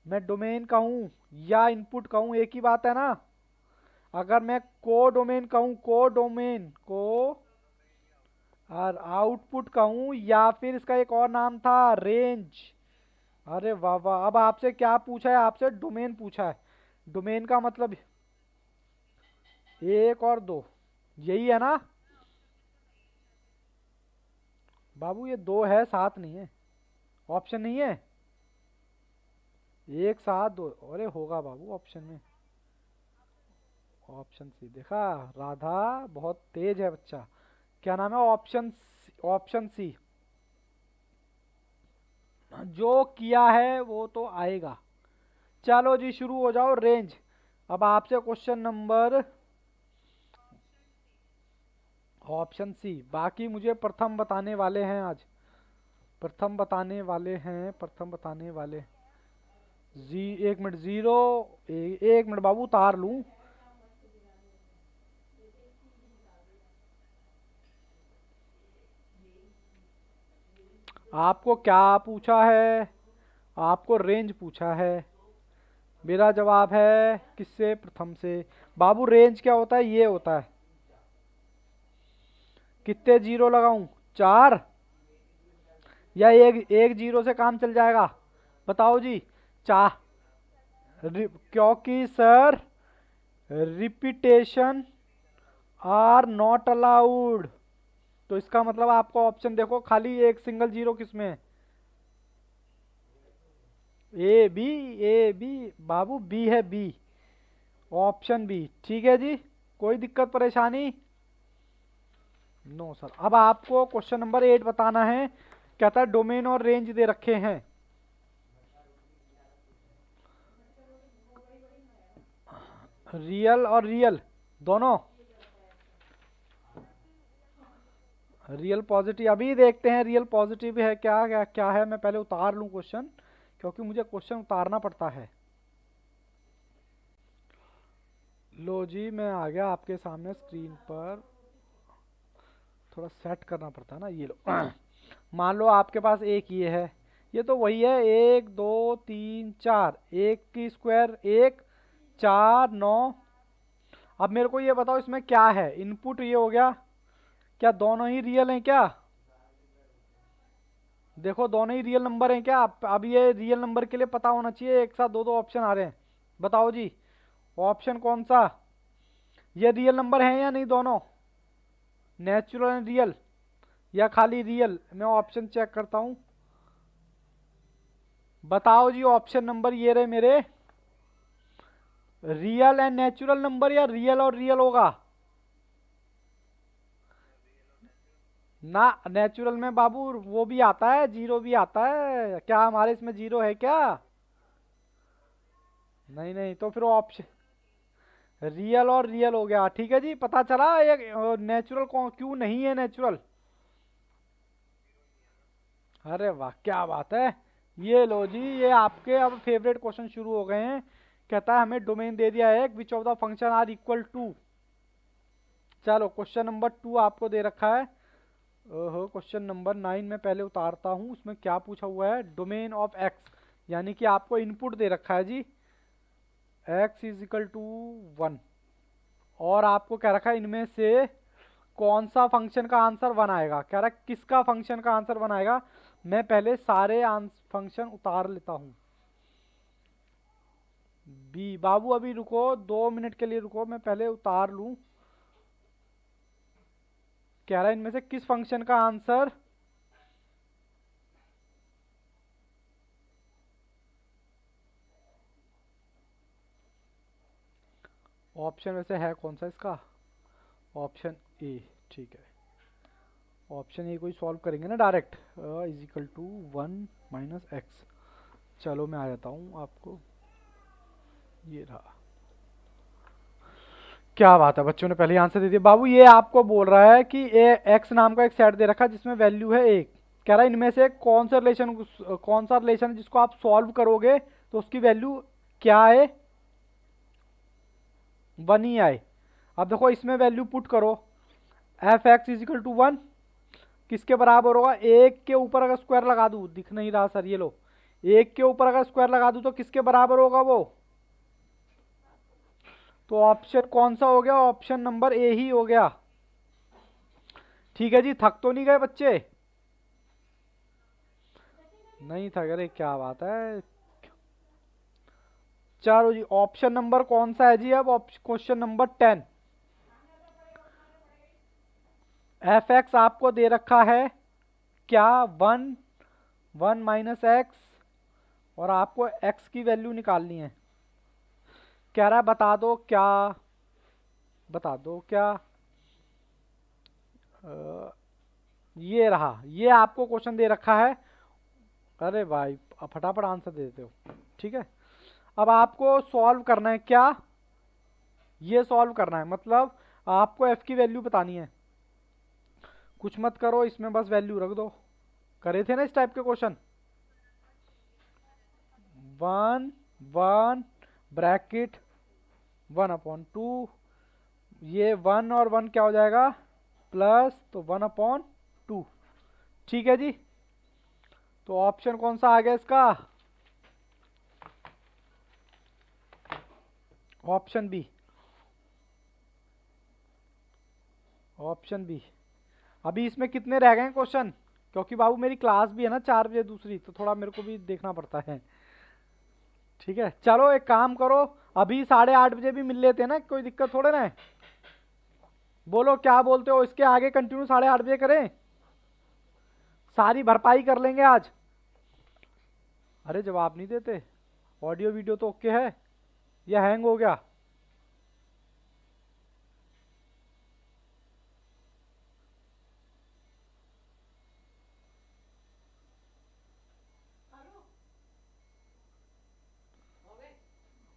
मैं डोमेन कहूँ या इनपुट कहूँ, एक ही बात है ना। अगर मैं को डोमेन कहूँ, को डोमेन को, और आउटपुट कहूँ, या फिर इसका एक और नाम था रेंज। अरे वाह वाह, अब आपसे क्या पूछा है? आपसे डोमेन पूछा है। डोमेन का मतलब एक और दो, यही है ना बाबू? ये दो है, सात नहीं है। ऑप्शन नहीं है, एक सात दो, अरे होगा बाबू ऑप्शन में। ऑप्शन सी, देखा राधा बहुत तेज है बच्चा। क्या नाम है? Option C. जो किया है वो तो आएगा। चलो जी शुरू हो जाओ। रेंज। अब आपसे क्वेश्चन नंबर, ऑप्शन सी। बाकी मुझे प्रथम बताने वाले हैं आज, प्रथम बताने वाले हैं, प्रथम बताने वाले। जी एक मिनट, जीरो, एक मिनट बाबू उतार लूं। आपको क्या पूछा है? आपको रेंज पूछा है। मेरा जवाब है किससे? प्रथम से। बाबू रेंज क्या होता है? ये होता है। कितने जीरो लगाऊं? चार, या एक एक जीरो से काम चल जाएगा? बताओ जी। चार, क्योंकि sir repetition are not allowed. तो इसका मतलब आपको ऑप्शन देखो, खाली एक सिंगल जीरो किसमें है? ए बी, ए बी बाबू, बी है, बी। ऑप्शन बी, ठीक है जी। कोई दिक्कत परेशानी? No sir. अब आपको क्वेश्चन नंबर 8 बताना है। कहता है डोमेन और रेंज दे रखे हैं। रियल और रियल दोनों, रियल पॉजिटिव। अभी देखते हैं रियल पॉजिटिव है क्या, क्या क्या है। मैं पहले उतार लूं क्वेश्चन, क्योंकि मुझे क्वेश्चन उतारना पड़ता है। लो जी, मैं आ गया आपके सामने स्क्रीन पर। थोड़ा सेट करना पड़ता है ना, ये लो। मान लो आपके पास एक ये है, ये तो वही है, एक दो तीन चार, एक की स्क्वायर एक, चार नौ। अब मेरे को ये बताओ इसमें क्या है? इनपुट ये हो गया, क्या दोनों ही रियल हैं क्या? देखो दोनों ही रियल नंबर हैं क्या? अब ये रियल नंबर के लिए पता होना चाहिए, एक साथ दो दो ऑप्शन आ रहे हैं। बताओ जी, ऑप्शन कौन सा? ये रियल नंबर हैं या नहीं दोनों? नेचुरल एंड रियल, या खाली रियल? मैं ऑप्शन चेक करता हूं। बताओ जी, ऑप्शन नंबर ये रहे मेरे। रियल एंड नेचुरल नंबर, या रियल और रियल होगा? ना, नेचुरल में बाबू वो भी आता है, जीरो भी आता है। क्या हमारे इसमें जीरो है क्या? नहीं नहीं, तो फिर ऑप्शन रियल और रियल हो गया। ठीक है जी, पता चला। ये नेचुरल कौन क्यों नहीं है नेचुरल? अरे वाह, क्या बात है। ये लो जी, ये आपके अब फेवरेट क्वेश्चन शुरू हो गए हैं। कहता है हमें डोमेन दे दिया है, which of the function are equal to. चलो क्वेश्चन नंबर 2 आपको दे रखा है। ओहो, क्वेश्चन नंबर 9 में पहले उतारता हूँ। उसमें क्या पूछा हुआ है? डोमेन ऑफ एक्स, यानी कि आपको इनपुट दे रखा है जी, एक्स इज इक्वल टू 1। और आपको कह रखा है इनमें से कौन सा फंक्शन का आंसर 1 आएगा। कह रहा है किसका फंक्शन का आंसर 1 आएगा। मैं पहले सारे फंक्शन उतार लेता हूँ। बी बाबू अभी रुको, 2 मिनट के लिए रुको, मैं पहले उतार लूँ। कह रहा है इनमें से किस फंक्शन का आंसर, ऑप्शन वैसे है कौन सा इसका? ऑप्शन ए, ठीक है। ऑप्शन ए को ही सॉल्व करेंगे ना direct, is equal to 1 minus X. चलो मैं आ जाता हूँ आपको, ये रहा। क्या बात है, बच्चों ने पहले आंसर दे दिया। बाबू ये आपको बोल रहा है कि ए एक्स नाम का एक सेट दे रखा है जिसमें वैल्यू है एक। कह रहा है इनमें से कौन सा रिलेशन है जिसको आप सॉल्व करोगे तो उसकी वैल्यू क्या आए, 1 ही आए। अब देखो इसमें वैल्यू पुट करो, F X is equal to 1 किसके बराबर होगा, एक के ऊपर अगर स्क्वायर लगा दूं, दिख नहीं रहा सर, ये लो, एक के ऊपर अगर स्क्वायर लगा दूं तो किसके बराबर होगा वो, तो ऑप्शन कौन सा हो गया, ऑप्शन नंबर ए ही हो गया। ठीक है जी, थक तो नहीं गए बच्चे, नहीं थक रहे, क्या बात है। चलो जी, ऑप्शन नंबर कौन सा है जी, अब क्वेश्चन नंबर 10। एफ एक्स आपको दे रखा है क्या, 1 माइनस एक्स, और आपको एक्स की वैल्यू निकालनी है। कह रहा है बता दो क्या, बता दो क्या, ये रहा, ये आपको क्वेश्चन दे रखा है। अरे भाई अब फटाफट आंसर दे देते हो, ठीक है। अब आपको सॉल्व करना है क्या, ये सॉल्व करना है, मतलब आपको एफ की वैल्यू बतानी है। कुछ मत करो इसमें, बस वैल्यू रख दो। करे थे ना इस टाइप के क्वेश्चन, 1 ब्रैकेट 1/2, ये 1 और 1 क्या हो जाएगा प्लस, तो 1/2। ठीक है जी, तो ऑप्शन कौन सा आ गया इसका, ऑप्शन बी, ऑप्शन बी। अभी इसमें कितने रह गए क्वेश्चन, क्योंकि बाबू मेरी क्लास भी है ना 4 बजे दूसरी, तो थोड़ा मेरे को भी देखना पड़ता है। ठीक है, चलो एक काम करो, अभी 8:30 बजे भी मिल लेते हैं ना, कोई दिक्कत थोड़े ना है। बोलो क्या बोलते हो, इसके आगे कंटिन्यू 8:30 बजे करें, सारी भरपाई कर लेंगे आज। अरे जवाब नहीं देते, ऑडियो वीडियो तो ओके है या हैंग हो गया,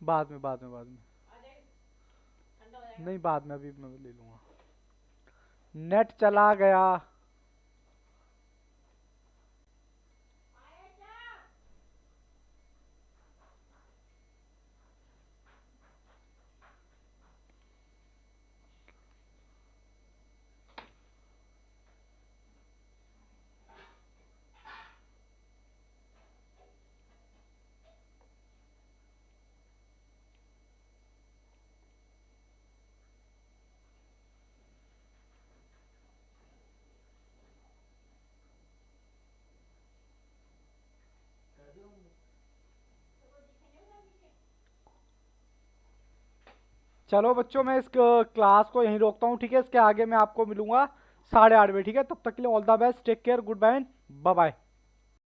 बाद में नहीं, बाद में, अभी मैं ले लूंगा। नेट चला गया, चलो बच्चों मैं इस क्लास को यहीं रोकता हूँ, ठीक है। इसके आगे मैं आपको मिलूंगा 8:30 बजे, ठीक है। तब तक के लिए all the best, take care, goodbye, bye bye.